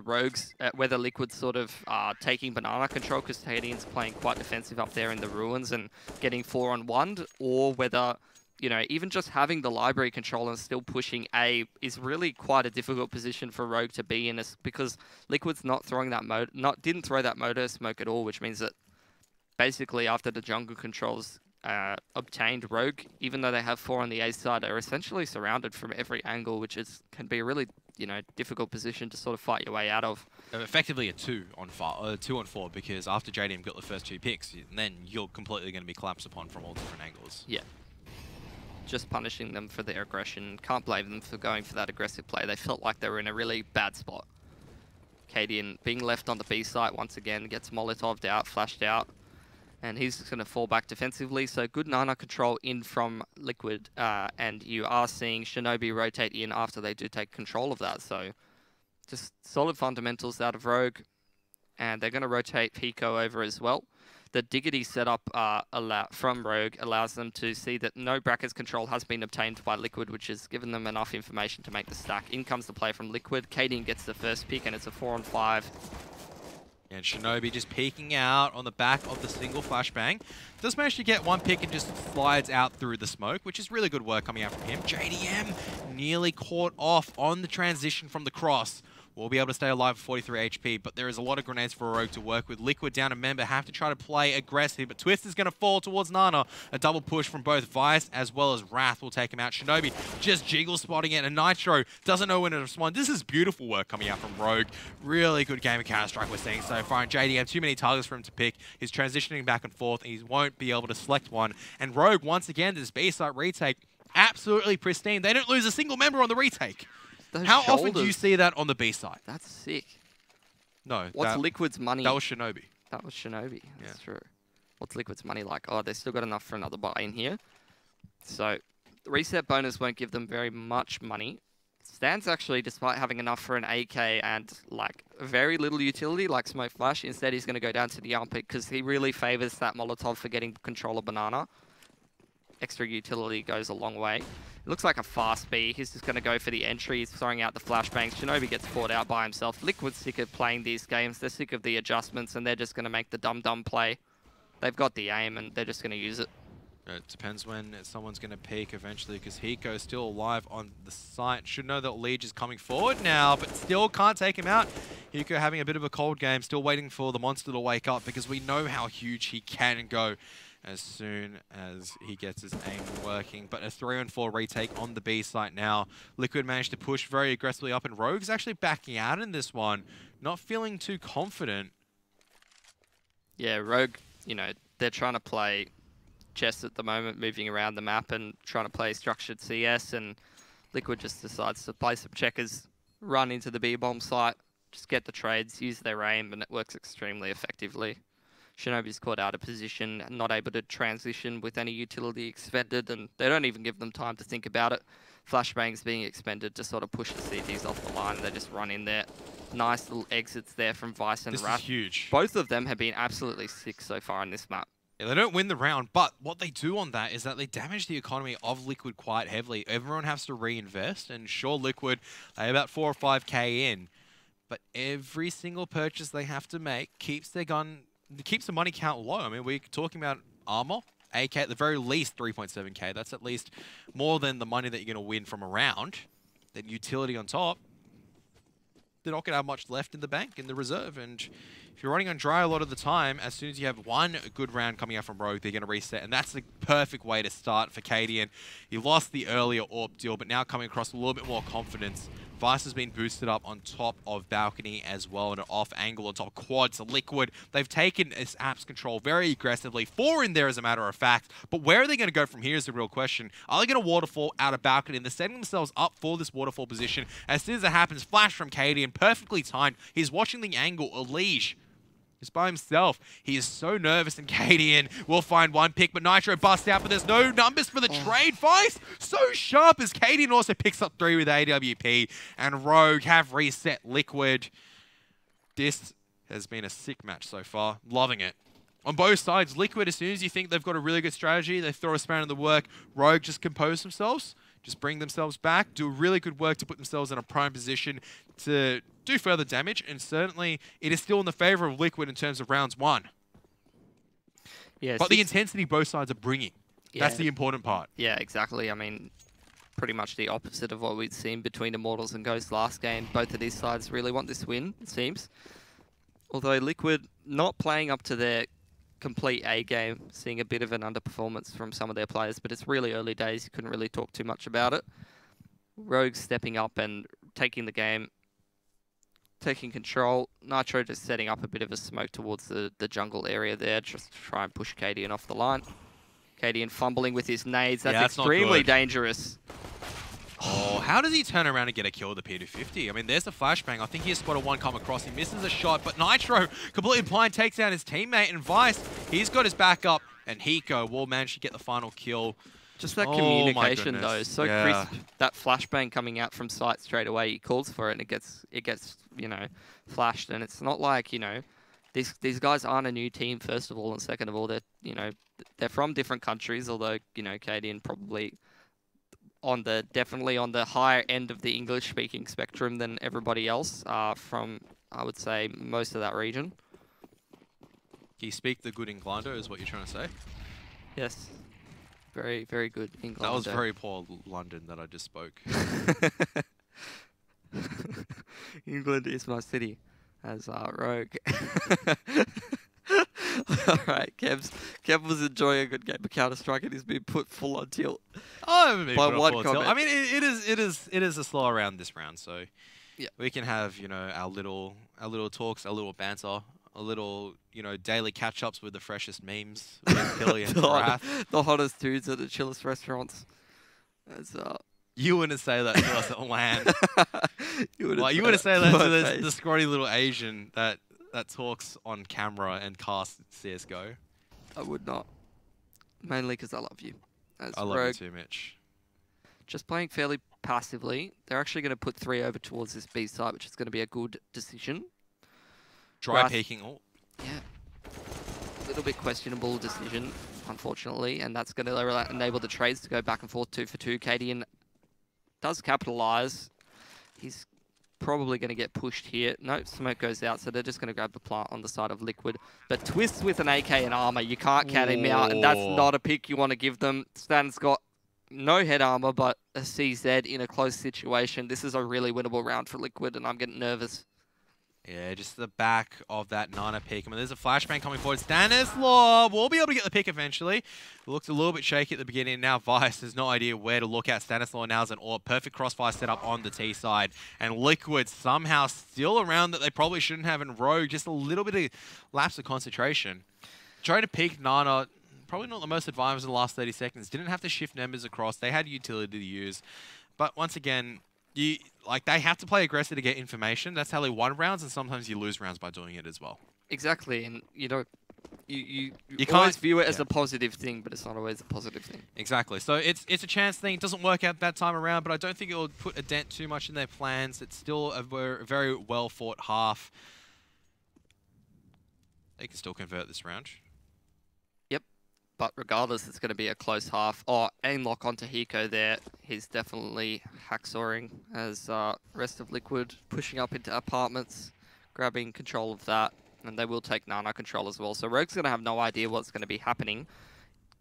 whether Liquid's sort of taking banana control, because Cadian's playing quite defensive up there in the ruins and getting 4-on-1, or whether, even just having the library control and still pushing A is really quite a difficult position for Rogue to be in, because Liquid's not throwing that didn't throw that motor smoke at all, which means that basically, after the jungle controls obtained, Rogue, even though they have 4 on the A side, are essentially surrounded from every angle, which can be a really, difficult position to sort of fight your way out of. Effectively a 2-on-4, because after JDM got the first 2 picks, then you're completely going to be collapsed upon from all different angles. Yeah. Just punishing them for their aggression. Can't blame them for going for that aggressive play. They felt like they were in a really bad spot. Cadian being left on the B site once again, gets Molotov'd out, flashed out. And he's just going to fall back defensively. So good Nana control in from Liquid. And you are seeing Shinobi rotate in after they do take control of that. So just solid fundamentals out of Rogue. And they're going to rotate Pico over as well. The Diggity setup from Rogue allows them to see that no brackets control has been obtained by Liquid, which has given them enough information to make the stack. In comes the play from Liquid. Cadian gets the first pick, and it's a 4-on-5. And Shinobi just peeking out on the back of the single flashbang. Does manage to get one pick and just slides out through the smoke, which is really good work coming out from him. JDM nearly caught off on the transition from the cross. Will be able to stay alive with 43 HP, but there is a lot of grenades for Rogue to work with. Liquid down a member, have to try to play aggressive, but Twist is going to fall towards Nana. A double push from both Vice as well as Wrath will take him out. Shinobi just jiggle spotting it, and Nitro doesn't know when to respond. This is beautiful work coming out from Rogue. Really good game of Counter-Strike we're seeing so far, and JDM, too many targets for him to pick. He's transitioning back and forth, and he won't be able to select one. And Rogue, once again, this B-site retake, absolutely pristine. They don't lose a single member on the retake. How often do you see that on the B side? That's sick. No. What's Liquid's money? That was Shinobi. That was Shinobi. That's true. What's Liquid's money like? Oh, they've still got enough for another buy in here. So, the reset bonus won't give them very much money. Stan's actually, despite having enough for an AK and like very little utility, like Smoke Flash, instead he's going to go down to the armpit because he really favors that Molotov for getting control of Banana. Extra utility goes a long way. It looks like a fast B. He's just going to go for the entry. He's throwing out the flashbangs. Shinobi gets fought out by himself. Liquid's sick of playing these games. They're sick of the adjustments, and they're just going to make the dumb play. They've got the aim, and they're just going to use it. It depends when someone's going to peak eventually, because Hiko's still alive on the site. Should know that Liege is coming forward now, but still can't take him out. Hiko having a bit of a cold game, still waiting for the monster to wake up, because we know how huge he can go as soon as he gets his aim working. But a 3-on-4 retake on the B site now. Liquid managed to push very aggressively up, and Rogue's actually backing out in this one. Not feeling too confident. Yeah, Rogue, you know, they're trying to play chess at the moment, moving around the map and trying to play structured CS, and Liquid just decides to play some checkers, run into the B-bomb site, just get the trades, use their aim, and it works extremely effectively. Shinobi's caught out of position, not able to transition with any utility expended, and they don't even give them time to think about it. Flashbangs being expended to sort of push the CTs off the line. They just run in there. Nice little exits there from Vice and Wrath. This is huge. Both of them have been absolutely sick so far in this map. Yeah, they don't win the round, but what they do on that is that they damage the economy of Liquid quite heavily. Everyone has to reinvest, and sure, Liquid, they're about 4 or 5k in, but every single purchase they have to make keeps their gun, keeps the money count low. I mean, we're talking about armor, AK at the very least 3.7k. That's at least more than the money that you're going to win from a round. Then utility on top. They're not going to have much left in the bank, in the reserve, and if you're running on dry a lot of the time, as soon as you have one good round coming out from Rogue, they're going to reset, and that's the perfect way to start for Cadian. He lost the earlier AWP deal, but now coming across a little bit more confidence. Vice has been boosted up on top of balcony as well, and an off angle on top of quad. So Liquid, they've taken this app's control very aggressively. 4 in there as a matter of fact, but where are they going to go from here is the real question. Are they going to waterfall out of balcony? And they're setting themselves up for this waterfall position. As soon as it happens, flash from Cadian, perfectly timed. He's watching the angle. Elige is by himself. He is so nervous, and Cadian will find one pick, but Nitro busts out, but there's no numbers for the trade. Vice, so sharp, as Cadian also picks up 3 with AWP, and Rogue have reset Liquid. This has been a sick match so far. Loving it. On both sides, Liquid, as soon as you think they've got a really good strategy, they throw a spanner in the work. Rogue just compose themselves, just bring themselves back, do really good work to put themselves in a prime position to do further damage, and certainly it is still in the favor of Liquid in terms of rounds 1. Yeah, but the intensity both sides are bringing. Yeah. That's the important part. Yeah, exactly. I mean, pretty much the opposite of what we'd seen between Immortals and Ghost last game. Both of these sides really want this win, it seems. Although Liquid not playing up to their complete A game, seeing a bit of an underperformance from some of their players, but it's really early days. You couldn't really talk too much about it. Rogue stepping up and taking the game, taking control. Nitro just setting up a bit of a smoke towards the jungle area there, just to try and push Cadian off the line. Cadian fumbling with his nades. That's extremely dangerous. Oh, how does he turn around and get a kill with the P250? I mean, there's the flashbang. I think he has spotted one come across. He misses a shot, but Nitro, completely blind, takes out his teammate, and Vice, he's got his back up, and Hiko will manage to get the final kill. Just that communication, though, so crisp. That flashbang coming out from sight straight away, he calls for it, and it gets you know, flashed. And it's not like, you know, these guys aren't a new team, first of all, and second of all, they're, you know, they're from different countries, although, you know, Cadian probably definitely on the higher end of the English-speaking spectrum than everybody else from, I would say, most of that region. Can you speak the good Englando is what you're trying to say? Yes. Very, very good England. That was very poor London that I just spoke. England is my city, as Rogue. Alright, Kev was enjoying a good game of Counter-Strike and he's been put full on tilt. I haven't been By put on one full tilt. comment. I mean, it is a slower round this round, so Yeah. we can have, you know, our little talks, our little banter, a little, you know, daily catch-ups with the freshest memes with Billy and Wrath. The hottest dudes at the chillest restaurants. As, You wouldn't say that to us at LAN. you You wouldn't say that to my the scrawny little Asian that talks on camera and casts CSGO. I would not. Mainly because I love you. As I love Rogue, you too, Mitch. just playing fairly passively. They're actually going to put 3 over towards this B side, which is going to be a good decision. Dry Wrath- peeking. Oh, Yeah. A little bit questionable decision, unfortunately, and that's going to enable the trades to go back and forth 2 for 2. Cadian does capitalize. He's probably going to get pushed here. No, smoke goes out, so they're just going to grab the plant on the side of Liquid. But Twist with an AK and armor, you can't count him out, and that's not a pick you want to give them. Stan's got no head armor, but a CZ in a close situation. This is a really winnable round for Liquid, and I'm getting nervous. yeah, just the back of that Nana pick. I mean, there's a flashbang coming forward. Stanislaw will be able to get the pick eventually. It looked a little bit shaky at the beginning. Now Vice has no idea where to look at. Stanislaw now is an AWP. Perfect crossfire set up on the T side. And Liquid somehow still around that they probably shouldn't have in Rogue. Just a little bit of lapse of concentration. Trying to peek Nana. Probably not the most advanced in the last 30 seconds. Didn't have to shift members across. They had utility to use. But once again, they have to play aggressive to get information. That's how they won rounds, and sometimes you lose rounds by doing it as well. Exactly, and you know, you can't always view it as a positive thing, but it's not always a positive thing. Exactly. So it's a chance thing. It doesn't work out that time around, but I don't think it will put a dent too much in their plans. It's still a very well fought half. They can still convert this round. But regardless, it's going to be a close half. Oh, aim lock onto Hiko there. He's definitely hacksawing as rest of Liquid pushing up into apartments, grabbing control of that. And they will take Nana control as well. So Rogue's going to have no idea what's going to be happening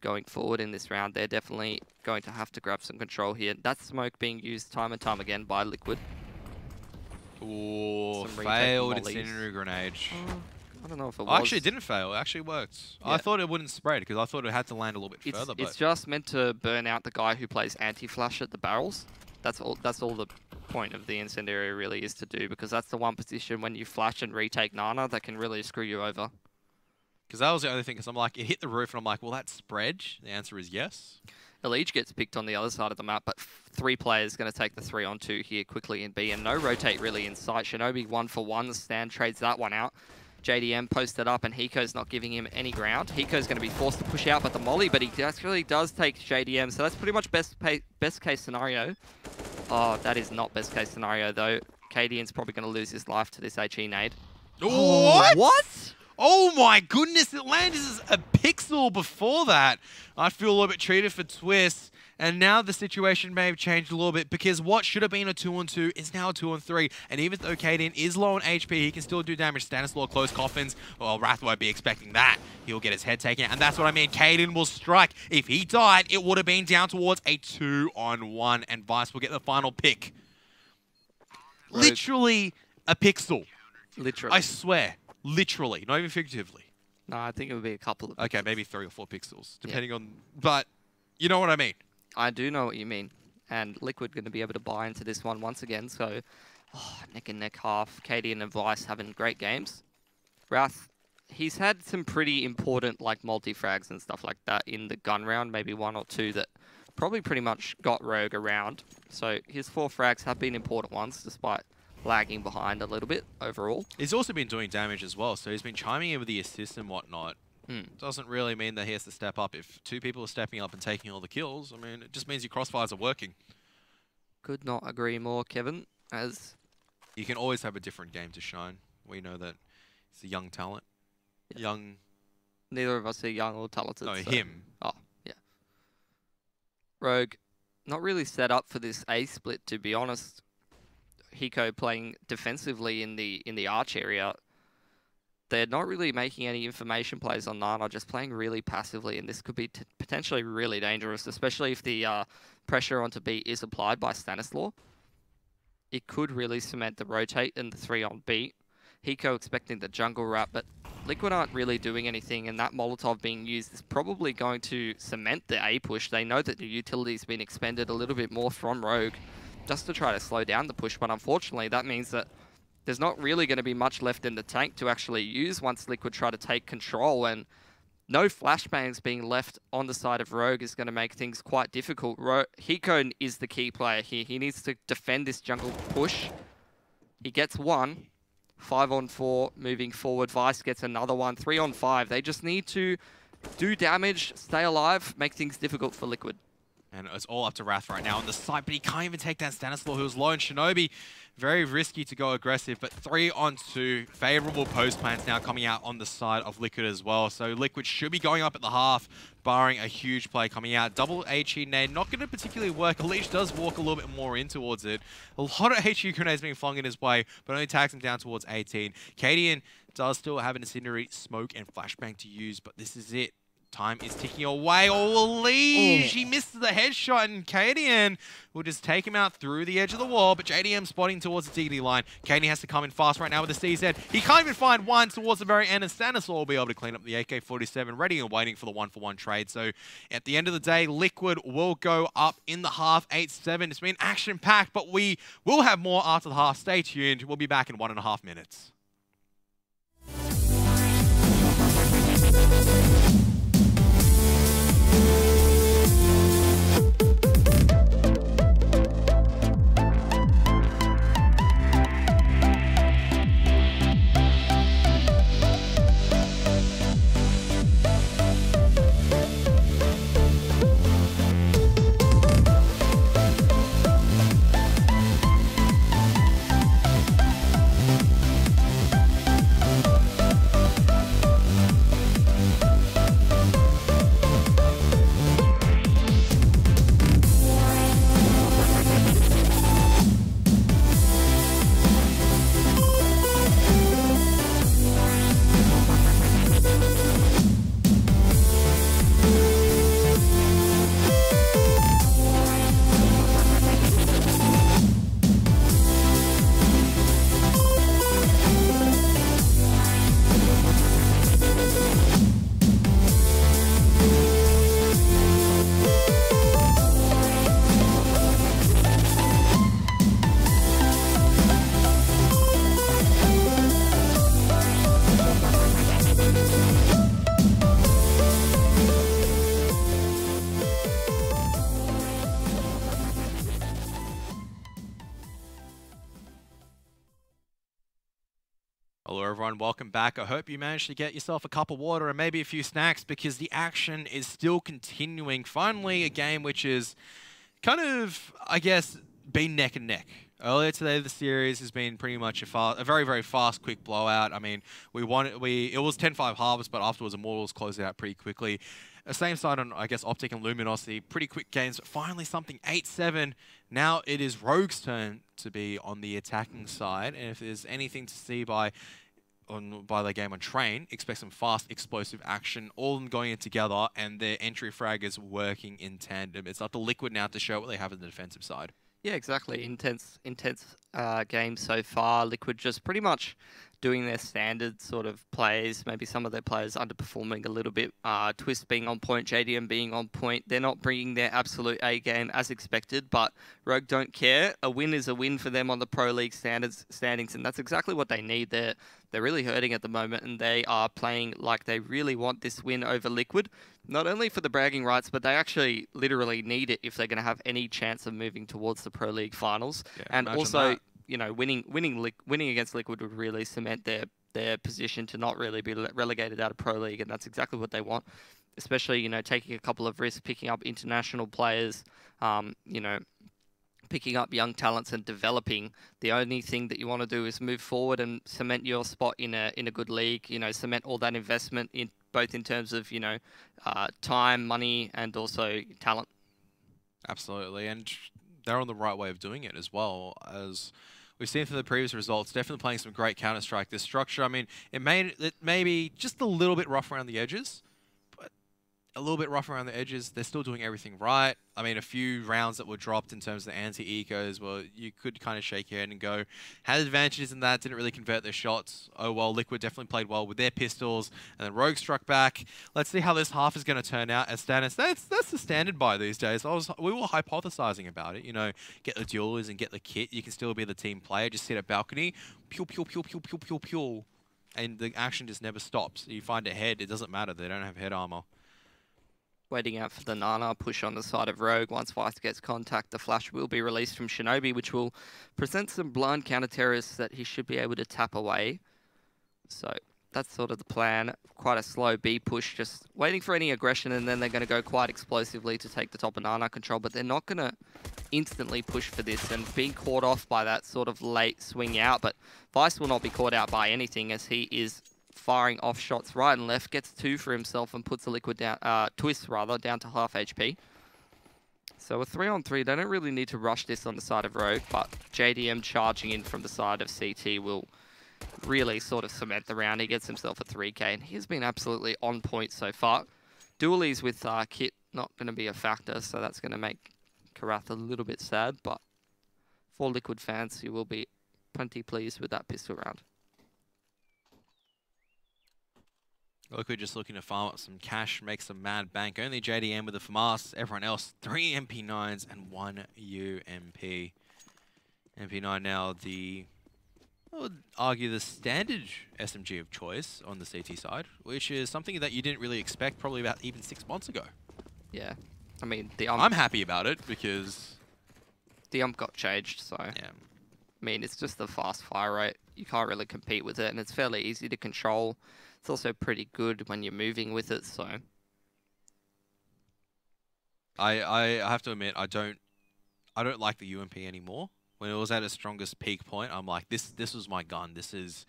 going forward in this round. They're definitely going to have to grab some control here. That smoke being used time and time again by Liquid. Ooh, Some failed retake mollies. incendiary grenade. I don't know if it Oh, was. actually, it didn't fail. It actually worked. Yeah. I thought it wouldn't spread because I thought it had to land a little bit further. It's just meant to burn out the guy who plays anti-flash at the barrels. That's all the point of the incendiary really is to do, because that's the one position when you flash and retake Nana that can really screw you over. Because that was the only thing, because I'm like, it hit the roof, and I'm like, will that spread? The answer is yes. Elige gets picked on the other side of the map, but 3 players going to take the 3-on-2 here quickly in B, and no rotate really in sight. Shinobi 1 for 1, Stan trades that one out. JDM posted up, and Hiko's not giving him any ground. Hiko's going to be forced to push out, but the molly, but he actually does take JDM, so that's pretty much best case scenario. Oh, that is not best case scenario, though. Cadian's probably going to lose his life to this HE nade. What? What? Oh my goodness, it landed as a pixel before that. I feel a little bit treated for Twist. And now the situation may have changed a little bit, because what should have been a 2-on-2 is now a 2-on-3. And even though Cadian is low on HP, he can still do damage. Stanislaw close coffins. Well, Wrath won't be expecting that. He'll get his head taken out. And that's what I mean. Cadian will strike. If he died, it would have been down towards a 2-on-1. And Vice will get the final pick. Rogue. Literally a pixel. Literally. I swear. Literally. Not even figuratively. No, I think it would be a couple of... Okay, maybe 3 or 4 pixels, depending on... But you know what I mean. I do know what you mean. And Liquid going to be able to buy into this one once again. So, neck and neck half. Cadian and Vice having great games. Wrath, he's had some pretty important like multi-frags and stuff like that in the gun round. Maybe 1 or 2 that probably pretty much got Rogue around. So his 4 frags have been important ones, despite lagging behind a little bit overall. He's also been doing damage as well. So he's been chiming in with the assist and whatnot. Doesn't really mean that he has to step up. If 2 people are stepping up and taking all the kills, I mean, it just means your crossfires are working. Could not agree more, Kevin, as... You can always have a different game to shine. We know that he's a young talent. Yeah. Young... Neither of us are young or talented. No, so. him. Oh, yeah. Rogue, not really set up for this A split, to be honest. Hiko playing defensively in the arch area. they're not really making any information plays on Nana, just playing really passively, and this could be potentially really dangerous, especially if the pressure onto B is applied by Stanislaw. It could really cement the rotate and the 3 on B. Hiko expecting the jungle wrap, but Liquid aren't really doing anything, and that Molotov being used is probably going to cement the A push. They know that the utility's been expended a little bit more from Rogue just to try to slow down the push, but unfortunately that means that there's not really going to be much left in the tank to actually use once Liquid try to take control, and no flashbangs being left on the side of Rogue is going to make things quite difficult. Hiko is the key player here. He needs to defend this jungle push. He gets one. 5 on 4 moving forward. Vice gets another one. 3 on 5. They just need to do damage, stay alive, make things difficult for Liquid. And it's all up to Wrath right now on the side, but he can't even take down Stanislaw, who's low. And Shinobi, very risky to go aggressive, but 3 on 2. Favorable post plants now coming out on the side of Liquid as well. So Liquid should be going up at the half, barring a huge play coming out. Double HE nade, not going to particularly work. Leech does walk a little bit more in towards it. A lot of HE grenades being flung in his way, but only tags him down towards 18. Cadian does still have an Incendiary, Smoke, and Flashbang to use, but this is it. Time is ticking away. Oh, Leech! He misses the headshot, and Cadian will just take him out through the edge of the wall, but JDM spotting towards the diggity line. Cadian has to come in fast right now with the CZ. He can't even find one towards the very end, and Stanislaw will be able to clean up the AK-47, ready and waiting for the 1-for-1 trade. So at the end of the day, Liquid will go up in the half, 8-7. It's been action-packed, but we will have more after the half. Stay tuned. We'll be back in 1.5 minutes. Hello everyone, welcome back. I hope you managed to get yourself a cup of water and maybe a few snacks, because the action is still continuing. Finally, a game which is kind of, I guess, been neck and neck. Earlier today, the series has been pretty much a very, very fast, quick blowout. I mean, it was 10-5 Harvest, but afterwards Immortals closed it out pretty quickly. Same side on, I guess, Optic and Luminosity. Pretty quick games, but finally something 8-7. Now it is Rogue's turn to be on the attacking side. And if there's anything to see by the game on Train, expect some fast, explosive action, all of them going in together, and their entry frag is working in tandem. It's up to Liquid now to show what they have on the defensive side. Yeah, exactly. Intense game so far. Liquid just pretty much doing their standard sort of plays. Maybe some of their players underperforming a little bit. Twist being on point, JDM being on point. They're not bringing their absolute A game as expected, but Rogue don't care. A win is a win for them on the Pro League standings, and that's exactly what they need. They're really hurting at the moment, and they are playing like they really want this win over Liquid. Not only for the bragging rights, but they actually literally need it if they're going to have any chance of moving towards the Pro League finals. Yeah, and also, that, you know, winning against Liquid would really cement their position to not really be relegated out of Pro League, and that's exactly what they want. Especially, you know, taking a couple of risks, picking up international players, you know, picking up young talents and developing. The only thing that you want to do is move forward and cement your spot in a good league. You know, cement all that investment in both in terms of, you know, time, money, and also talent. Absolutely, and they're on the right way of doing it as well. As we've seen from the previous results, definitely playing some great Counter-Strike. The structure, I mean, it may be just a little bit rough around the edges, but a little bit rough around the edges. They're still doing everything right. I mean, a few rounds that were dropped in terms of the anti-ecos, well, you could kind of shake your head and go, had advantages in that, didn't really convert their shots. Oh well, Liquid definitely played well with their pistols, and then Rogue struck back. Let's see how this half is going to turn out. As Stannis, that's the standard buy these days. We were hypothesizing about it. You know, get the duelers and get the kit. You can still be the team player. Just sit at balcony, pew pew pew pew pew pew pew, and the action just never stops. You find a head, it doesn't matter. They don't have head armor. Waiting out for the Nana push on the side of Rogue. Once Vice gets contact, the flash will be released from Shinobi, which will present some blind counter-terrorists that he should be able to tap away. So that's sort of the plan. Quite a slow B push, just waiting for any aggression, and then they're going to go quite explosively to take the top of Nana control, but they're not going to instantly push for this, and being caught off by that sort of late swing out. But Vice will not be caught out by anything, as he is firing off shots right and left, gets 2 for himself and puts the Liquid down, Twist rather, down to half HP. So a 3-on-3, they don't really need to rush this on the side of Rogue, but JDM charging in from the side of CT will really sort of cement the round. He gets himself a 3k, and he's been absolutely on point so far. Dualies with Kit not going to be a factor, so that's going to make Karath a little bit sad, but for Liquid fans, you will be plenty pleased with that pistol round. Liquid just looking to farm up some cash, make some mad bank. Only JDM with a FAMAS. Everyone else, 3 MP9s and 1 UMP. MP9 now I would argue the standard SMG of choice on the CT side, which is something that you didn't really expect probably about even 6 months ago. Yeah. I mean, I'm happy about it because the got changed, so yeah. I mean, it's just the fast fire rate. You can't really compete with it, and it's fairly easy to control. It's also pretty good when you're moving with it, so I have to admit I don't like the UMP anymore. When it was at its strongest peak point, I'm like, this was my gun. This is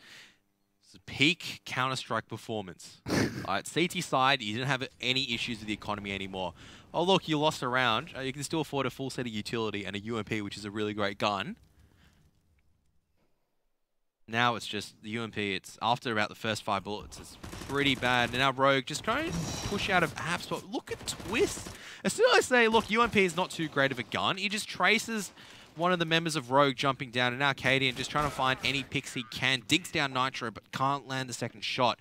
peak Counter-Strike performance. Alright, CT side, you didn't have any issues with the economy anymore. Oh look, you lost a round. You can still afford a full set of utility and a UMP, which is a really great gun. Now it's just the UMP, it's after about the first 5 bullets, it's pretty bad. And now Rogue just trying to push out of apps, but look at Twist. As soon as I say, look, UMP is not too great of a gun, he just traces one of the members of Rogue jumping down, and now Cadian just trying to find any picks he can. Digs down Nitro, but can't land the second shot.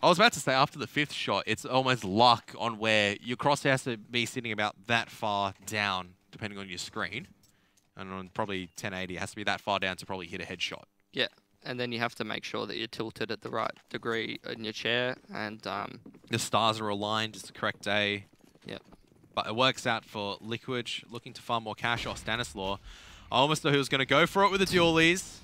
I was about to say, after the 5th shot, it's almost luck on where your crosshair has to be sitting about that far down, depending on your screen. And on probably 1080, it has to be that far down to probably hit a headshot. Yeah, and then you have to make sure that you're tilted at the right degree in your chair, and the stars are aligned, it's the correct day. Yep. But it works out for Liquid, looking to farm more cash off Stanislaw. I almost thought he was going to go for it with the dualies.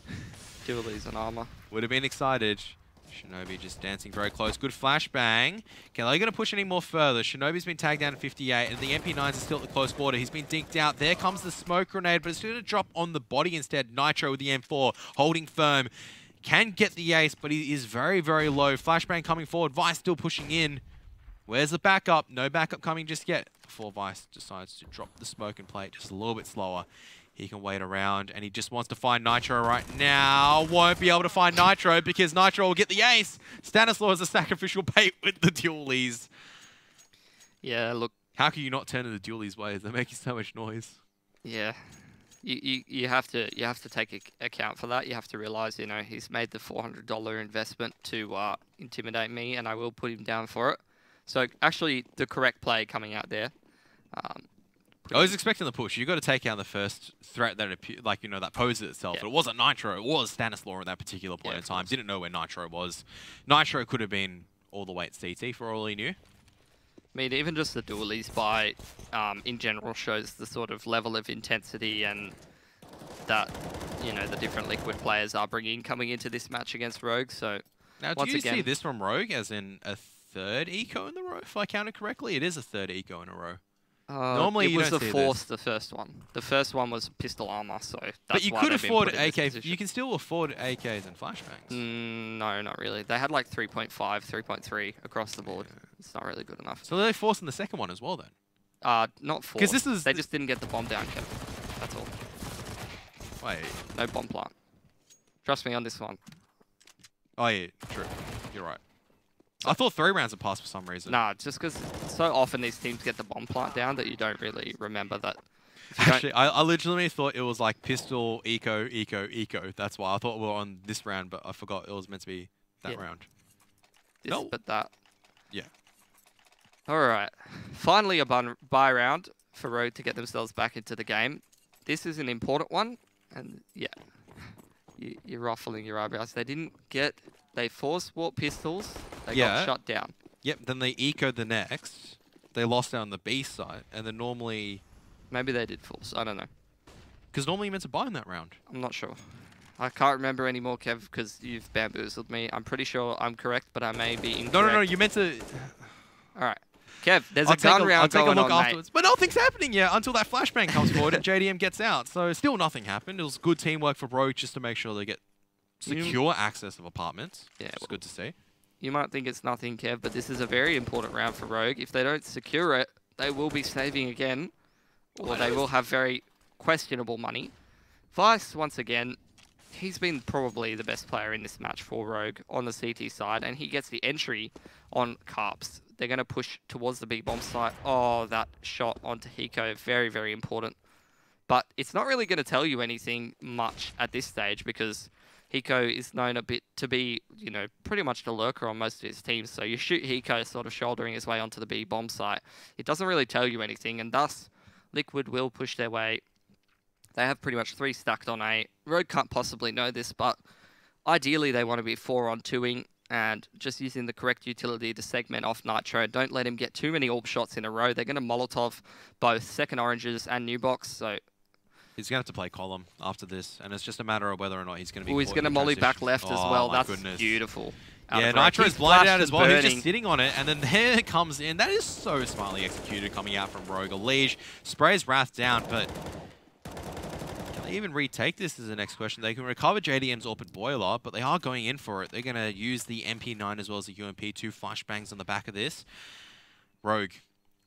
Dualies and armor. Would have been excited. Shinobi just dancing very close. Good flashbang. Okay, are they going to push any more further? Shinobi's been tagged down to 58, and the MP9s is still at the close quarter. He's been dinked out. There comes the smoke grenade, but it's going to drop on the body instead. Nitro with the M4, holding firm. Can get the ace, but he is very, very low. Flashbang coming forward. Vice still pushing in. Where's the backup? No backup coming just yet. Before Vice decides to drop the smoke and play it just a little bit slower. He can wait around, and he just wants to find Nitro right now. Won't be able to find Nitro because Nitro will get the ace. Stanislaw is a sacrificial bait with the dualies. Yeah, look. How can you not turn to the dualies ways? They're making so much noise. Yeah. You have to take account for that. You have to realize, you know, he's made the $400 investment to intimidate me, and I will put him down for it. So actually, the correct play coming out there. I was expecting the push. You got to take out the first threat that that poses itself. Yeah. It wasn't Nitro. It was Stanislaw at that particular point in time. Didn't know where Nitro was. Nitro could have been all the way at CT for all he knew. I mean, even just the dualies by in general shows the sort of level of intensity and that, you know, the different Liquid players are bringing coming into this match against Rogue. So now, do you see this from Rogue as in a 3rd eco in a row? If I counted correctly, it is a 3rd eco in a row. Normally, it was the 4th, the first one. The first one was pistol armor, so that's but you why could afford AK. You can still afford AKs and flashbangs. No, not really. They had like 3.5, 3.3 across the board. Yeah. It's not really good enough. So they're forcing the second one as well, then? Not forced. Because they just didn't get the bomb down, Kevin. That's all. Wait. No bomb plant. Trust me on this one. Oh, yeah. True. You're right. I thought 3 rounds had passed for some reason. Nah, just because so often these teams get the bomb plant down that you don't really remember that. Actually, I legitimately thought it was like pistol, eco, eco, eco. That's why I thought we were on this round, but I forgot it was meant to be that round. This, No. but that. Yeah. All right. Finally, a buy round for Rogue to get themselves back into the game. This is an important one, and yeah, you're ruffling your eyebrows. They didn't get. They force warp pistols. They got shut down. Yep. Then they ecoed the next. They lost out on the B side, and then normally. Maybe they did force. I don't know. Because normally you meant to buy in that round. I'm not sure. I can't remember anymore, Kev, because you've bamboozled me. I'm pretty sure I'm correct, but I may be incorrect. No. You meant to. All right. Kev, there's a gun round going on, mate. I'll take a look afterwards. But nothing's happening yet until that flashbang comes forward and JDM gets out. So still nothing happened. It was good teamwork for Rogue just to make sure they get secure access of apartments. Yeah, it's good to see. You might think it's nothing, Kev, but this is a very important round for Rogue. If they don't secure it, they will be saving again, or they will have very questionable money. Vice, once again, he's been probably the best player in this match for Rogue on the CT side, and he gets the entry on Carps. They're going to push towards the big bomb site. Oh, that shot onto Hiko, very, very important. But it's not really going to tell you anything much at this stage because Hiko is known a bit to be, you know, pretty much the lurker on most of his teams. So you shoot Hiko sort of shouldering his way onto the B bomb site. It doesn't really tell you anything, and thus Liquid will push their way. They have pretty much 3 stacked on A. Rogue can't possibly know this, but ideally they want to be 4 on 2ing and just using the correct utility to segment off Nitro. Don't let him get too many AWP shots in a row. They're going to Molotov both second oranges and new box, so he's going to have to play column after this, and it's just a matter of whether or not he's going to be. Oh, he's going to molly back left as well. That's beautiful. Yeah, Nitro's blinded out as well. He's just sitting on it, and then there it comes in. That is so smartly executed coming out from Rogue. Liege sprays Wrath down, but can they even retake this is the next question. They can recover JDM's AWP boiler, but they are going in for it. They're going to use the MP9 as well as the UMP. 2 flashbangs on the back of this. Rogue.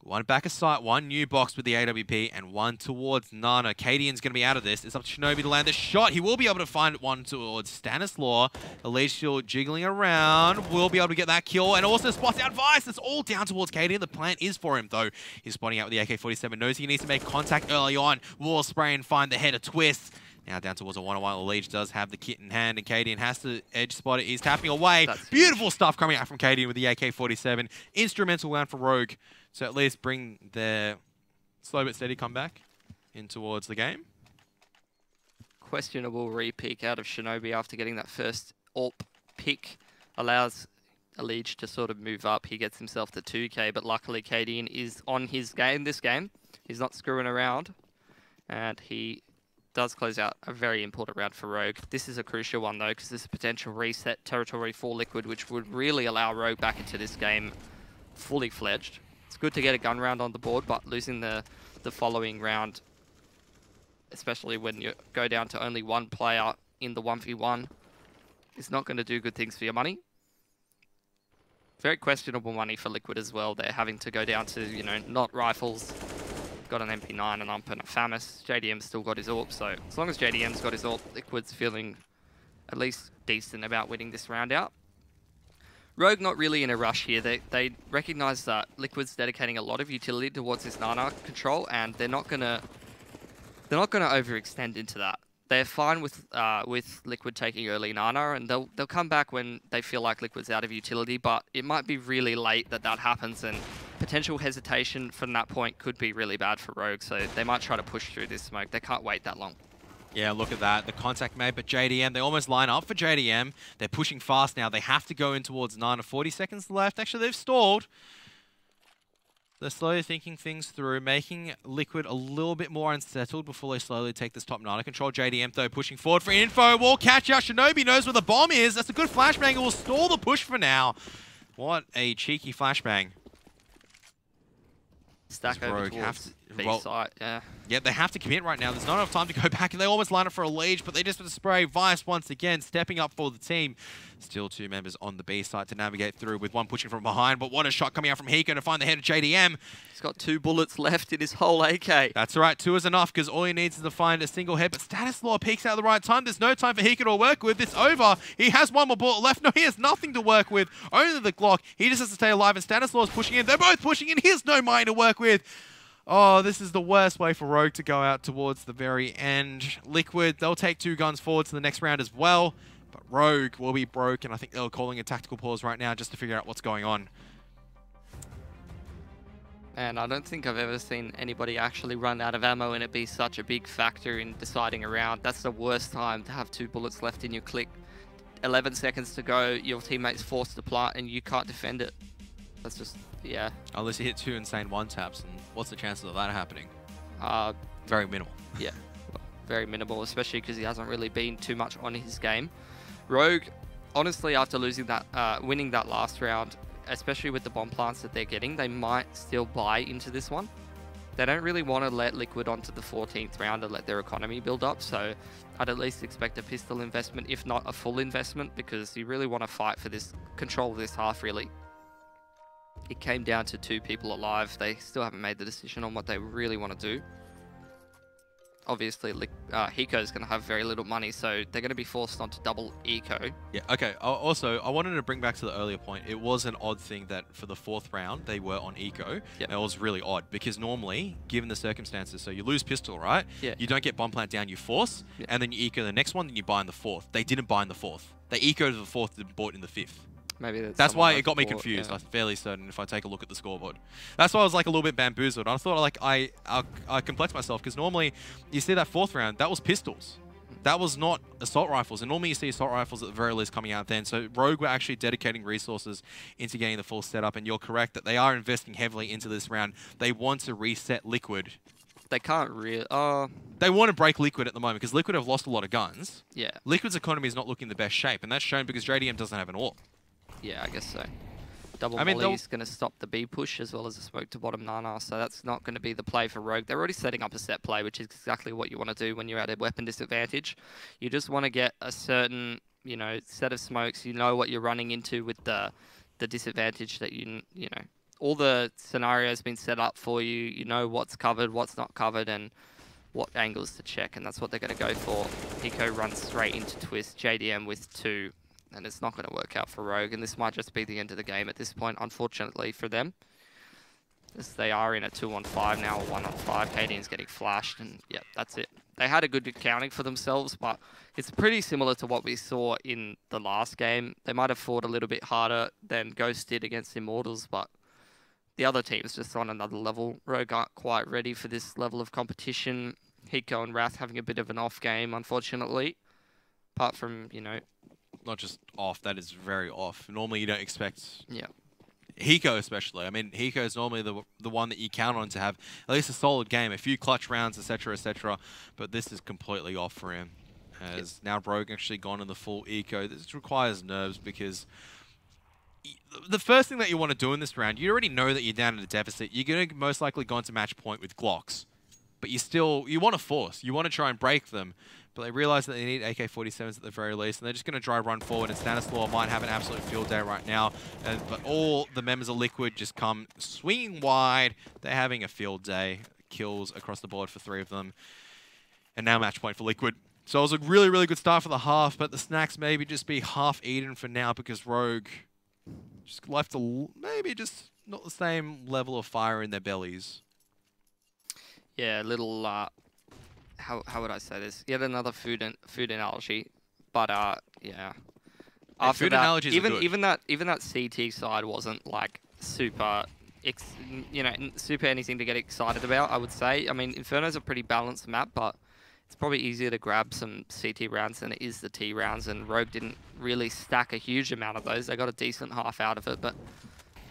1 back of sight, 1 new box with the AWP, and 1 towards Nana. Cadian's going to be out of this. It's up to Shinobi to land the shot. He will be able to find 1 towards Stanislaw. Elise still jiggling around. Will be able to get that kill, and also spots out Vice. It's all down towards Cadian. The plan is for him, though. He's spotting out with the AK-47. Knows he needs to make contact early on. Will spray and find the header twist. Now down towards a 1-on-1. Liege does have the kit in hand, and Cadian has to edge spot it. He's tapping away. Beautiful stuff coming out from Cadian with the AK-47. Instrumental round for Rogue. So at least bring their slow but steady comeback in towards the game. Questionable re-peek out of Shinobi after getting that first AWP pick. Allows Liege to sort of move up. He gets himself to 2k, but luckily Cadian is on his game this game. He's not screwing around. And he does close out a very important round for Rogue. This is a crucial one though, because this is a potential reset territory for Liquid, which would really allow Rogue back into this game fully fledged. It's good to get a gun round on the board, but losing the following round, especially when you go down to only 1 player in the 1v1, is not going to do good things for your money. Very questionable money for Liquid as well. They're having to go down to, you know, not rifles. Got an MP9, an UMP, and a FAMAS. JDM's still got his AWP, so as long as JDM's got his AWP, Liquid's feeling at least decent about winning this round out. Rogue not really in a rush here. They recognize that Liquid's dedicating a lot of utility towards this Nana control, and they're not gonna overextend into that. They're fine with Liquid taking early Nana, and they'll come back when they feel like Liquid's out of utility. But it might be really late that happens, and potential hesitation from that point could be really bad for Rogue. So they might try to push through this smoke. They can't wait that long. Yeah, look at that. The contact made, but JDM, they almost line up for JDM. They're pushing fast now. They have to go in towards Nana. 40 seconds left. Actually, they've stalled. They're slowly thinking things through, making Liquid a little bit more unsettled before they slowly take this top Nana control. JDM, though, pushing forward for info. Will catch out. Shinobi knows where the bomb is. That's a good flashbang. It will stall the push for now. What a cheeky flashbang. Stack over B Well, site, yeah. Yeah, they have to commit right now. There's not enough time to go back, and they almost line up for a lead, but they just with the spray. Vice once again stepping up for the team. Still 2 members on the B side to navigate through, with one pushing from behind, but what a shot coming out from Hiko to find the head of JDM. He's got 2 bullets left in his whole AK. That's right, 2 is enough, because all he needs is to find a single head, but Stanislaw peeks out at the right time. There's no time for Hiko to work with. It's over. He has 1 more bullet left. No, he has nothing to work with. Only the Glock. He just has to stay alive, and Stanislaw is pushing in. They're both pushing in. He has no mine to work with. Oh, this is the worst way for Rogue to go out towards the very end. Liquid, they'll take 2 guns forward to the next round as well. But Rogue will be broke, and I think they're calling a tactical pause right now just to figure out what's going on. And I don't think I've ever seen anybody actually run out of ammo and it be such a big factor in deciding a round. That's the worst time to have 2 bullets left in your clip. 11 seconds to go, your teammate's forced to plant and you can't defend it. That's just, yeah. Unless you hit 2 insane 1-taps, and what's the chances of that happening? Very minimal. Yeah, well, very minimal, especially because he hasn't really been too much on his game. Rogue, honestly, after losing that, winning that last round, especially with the bomb plants that they're getting, they might still buy into this one. They don't really want to let Liquid onto the 14th round and let their economy build up, so I'd at least expect a pistol investment, if not a full investment, because you really want to fight for this control of this half, really. It came down to 2 people alive. They still haven't made the decision on what they really want to do. Obviously, Hiko is going to have very little money, so they're going to be forced onto double eco. Yeah, okay. Also, I wanted to bring back to the earlier point. It was an odd thing that for the 4th round, they were on eco. Yep. It was really odd, because normally, given the circumstances, so you lose pistol, right? Yeah. You don't get bomb plant down, you force, yep. And then you eco the next one, then you buy in the 4th. They didn't buy in the 4th. They ecoed the 4th and bought in the 5th. Maybe that's why it got me confused. Yeah. I'm fairly certain if I take a look at the scoreboard. That's why I was like a little bit bamboozled. I thought like I complex myself, because normally you see that 4th round, that was pistols. That was not assault rifles. And normally you see assault rifles at the very least coming out then. So Rogue were actually dedicating resources into getting the full setup. And you're correct that they are investing heavily into this round. They want to reset Liquid. They can't really... They want to break Liquid at the moment, because Liquid have lost a lot of guns. Yeah. Liquid's economy is not looking in the best shape. And that's shown because JDM doesn't have an AWP. Yeah, I guess so. Double molly is going to stop the B push as well as a smoke to bottom Nana, so that's not going to be the play for Rogue. They're already setting up a set play, which is exactly what you want to do when you're at a weapon disadvantage. You just want to get a certain, you know, set of smokes. You know what you're running into with the disadvantage that you know. All the scenarios been set up for you. You know what's covered, what's not covered, and what angles to check, and that's what they're going to go for. Hiko runs straight into Twist, JDM with 2. And it's not going to work out for Rogue, and this might just be the end of the game at this point, unfortunately for them. As they are in a 2-on-5 now, a 1-on-5. Kadian's getting flashed, and yeah, that's it. They had a good accounting for themselves, but it's pretty similar to what we saw in the last game. They might have fought a little bit harder than Ghost did against Immortals, but the other team's just on another level. Rogue aren't quite ready for this level of competition. Hiko and Wrath having a bit of an off game, unfortunately. Apart from, you know... Not just off, that is very off. Normally you don't expect... Yeah. Hiko especially. I mean, Hiko is normally the one that you count on to have at least a solid game, a few clutch rounds, etc., etc. But this is completely off for him. As now Rogue actually gone in the full eco. This requires nerves, because the first thing that you want to do in this round, you already know that you're down at a deficit. You're going to most likely go into match point with Glocks. But you want to force. You want to try and break them. But they realize that they need AK-47s at the very least, and they're just going to try run forward, and Stanislaw might have an absolute field day right now. But all the members of Liquid just come swinging wide. They're having a field day. Kills across the board for 3 of them. And now match point for Liquid. So it was a really, really good start for the half, but the snacks maybe just be half eaten for now, because Rogue just left maybe just not the same level of fire in their bellies. Yeah, a little... How would I say this? Yet another food analogy, but yeah. After food that, analogies are good. even that CT side wasn't like super, super anything to get excited about. I would say. I mean, Inferno's a pretty balanced map, but it's probably easier to grab some CT rounds than it is the T rounds. And Rogue didn't really stack a huge amount of those. They got a decent half out of it, but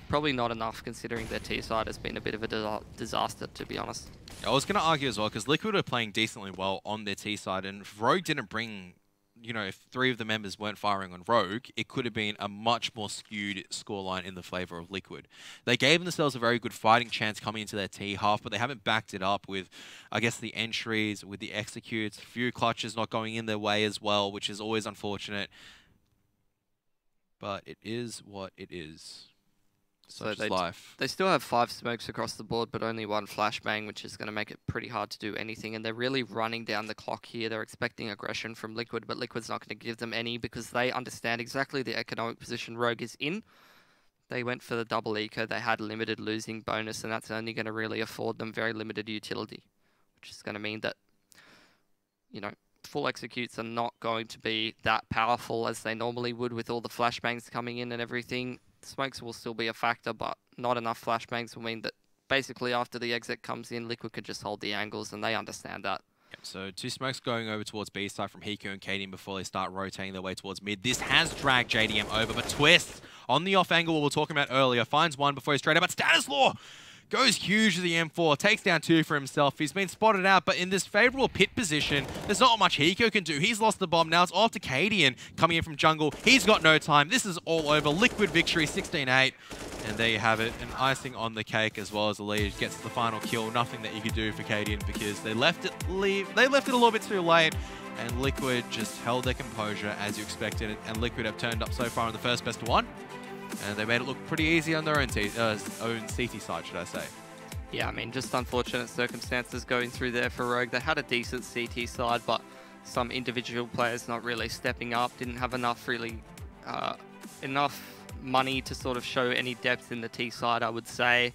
probably not enough considering their T side has been a bit of a disaster, to be honest. I was going to argue as well, because Liquid are playing decently well on their T side, and if Rogue didn't bring you know, if 3 of the members weren't firing on Rogue, it could have been a much more skewed scoreline in the favor of Liquid. They gave themselves a very good fighting chance coming into their T half, but they haven't backed it up with, I guess, the entries, with the executes, a few clutches not going in their way as well, which is always unfortunate. But it is what it is. So life. They still have 5 smokes across the board, but only 1 flashbang, which is going to make it pretty hard to do anything. And they're really running down the clock here. They're expecting aggression from Liquid, but Liquid's not going to give them any because they understand exactly the economic position Rogue is in. They went for the double eco. They had limited losing bonus, and that's only going to really afford them very limited utility, which is going to mean that, you know, full executes are not going to be that powerful as they normally would with all the flashbangs coming in and everything. Smokes will still be a factor, but not enough flashbangs will mean that basically after the exit comes in, Liquid could just hold the angles, and they understand that. Yep, so 2 smokes going over towards B side from Hiko and Cadian before they start rotating their way towards mid. This has dragged JDM over, but Twist on the off angle we were talking about earlier finds one before he's straight up, but Stanislaw goes huge to the M4, takes down 2 for himself. He's been spotted out, but in this favorable pit position, there's not much Hiko can do. He's lost the bomb. Now it's off to Cadian coming in from jungle. He's got no time. This is all over. Liquid victory, 16-8. And there you have it. An icing on the cake as well as the lead gets the final kill. Nothing that you could do for Cadian because they left it a little bit too late. And Liquid just held their composure as you expected. And Liquid have turned up so far in the first best of 1. And they made it look pretty easy on their own CT side, should I say. Yeah, I mean, just unfortunate circumstances going through there for Rogue. They had a decent CT side, but some individual players not really stepping up, didn't have enough enough money to sort of show any depth in the T side, I would say.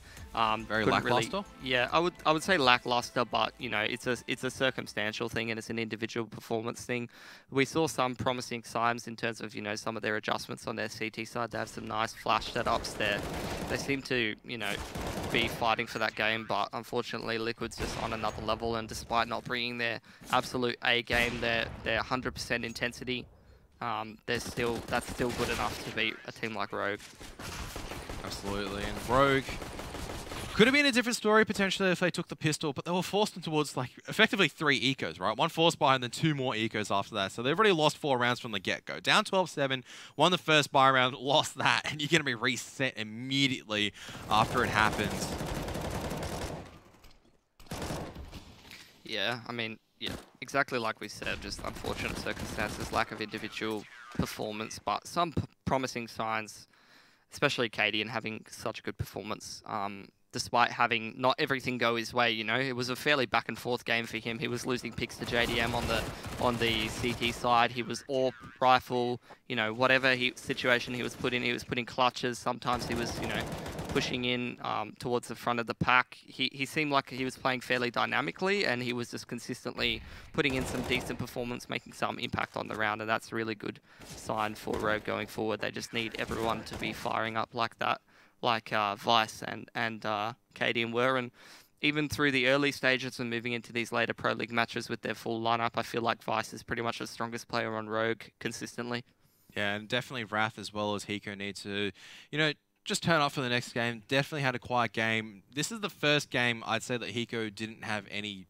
Very lackluster? Yeah, I would say lackluster, but you know, it's a circumstantial thing and it's an individual performance thing. We saw some promising signs in terms of, you know, some of their adjustments on their CT side. They have some nice flash setups there. They seem to, you know, be fighting for that game, but unfortunately Liquid's just on another level, and despite not bringing their absolute A game, their 100% intensity, that's still good enough to beat a team like Rogue. Absolutely, and Rogue could have been a different story potentially if they took the pistol, but they were forced towards like effectively 3 ecos, right? 1 force buy and then 2 more ecos after that. So they've already lost 4 rounds from the get-go. Down 12-7, won the first buy round, lost that, and you're going to be reset immediately after it happens. Yeah, I mean, yeah, exactly like we said, just unfortunate circumstances, lack of individual performance, but some promising signs, especially Cadian having such a good performance. Despite having not everything go his way, you know, it was a fairly back and forth game for him. He was losing picks to JDM on the CT side. He was AWP, rifle, you know, whatever situation he was put in, he was putting clutches. Sometimes he was, you know, pushing in towards the front of the pack. He seemed like he was playing fairly dynamically, and he was just consistently putting in some decent performance, making some impact on the round, and that's a really good sign for Rogue going forward. They just need everyone to be firing up like that, like Vice and Cadian were, and even through the early stages and moving into these later Pro League matches with their full lineup, I feel like Vice is pretty much the strongest player on Rogue consistently. Yeah, and definitely Wrath as well as Hiko need to, you know, just turn up for the next game. Definitely had a quiet game. This is the first game I'd say that Hiko didn't have any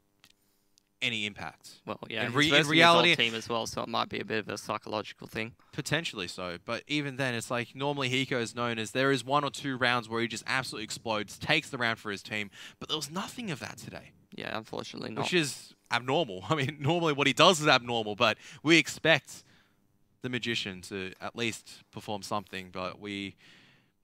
impact. Well, yeah, in reality, his old team as well, so it might be a bit of a psychological thing. Potentially so, but even then, it's like normally Hiko is known as there is 1 or 2 rounds where he just absolutely explodes, takes the round for his team, but there was nothing of that today. Yeah, unfortunately not. Which is abnormal. I mean, normally what he does is abnormal, but we expect the Magician to at least perform something, but we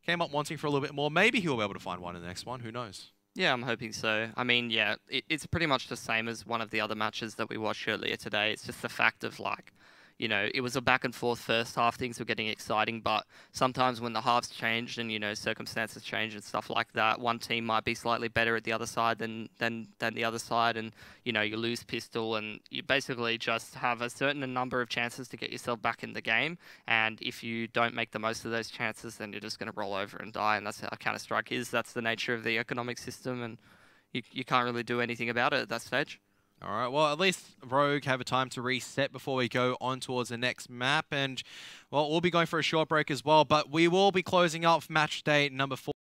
came up wanting for a little bit more. Maybe he'll be able to find one in the next one, who knows? Yeah, I'm hoping so. I mean, yeah, it's pretty much the same as one of the other matches that we watched earlier today. It's just the fact of, like, you know, it was a back and forth first half. Things were getting exciting, but sometimes when the halves changed and, you know, circumstances change and stuff like that, one team might be slightly better at the other side than the other side, and, you know, you lose pistol and you basically just have a certain number of chances to get yourself back in the game, and if you don't make the most of those chances, then you're just going to roll over and die, and that's how Counter-Strike is. That's the nature of the economic system, and you can't really do anything about it at that stage. All right, well, at least Rogue have a time to reset before we go on towards the next map. And, well, we'll be going for a short break as well, but we will be closing up match day number 4.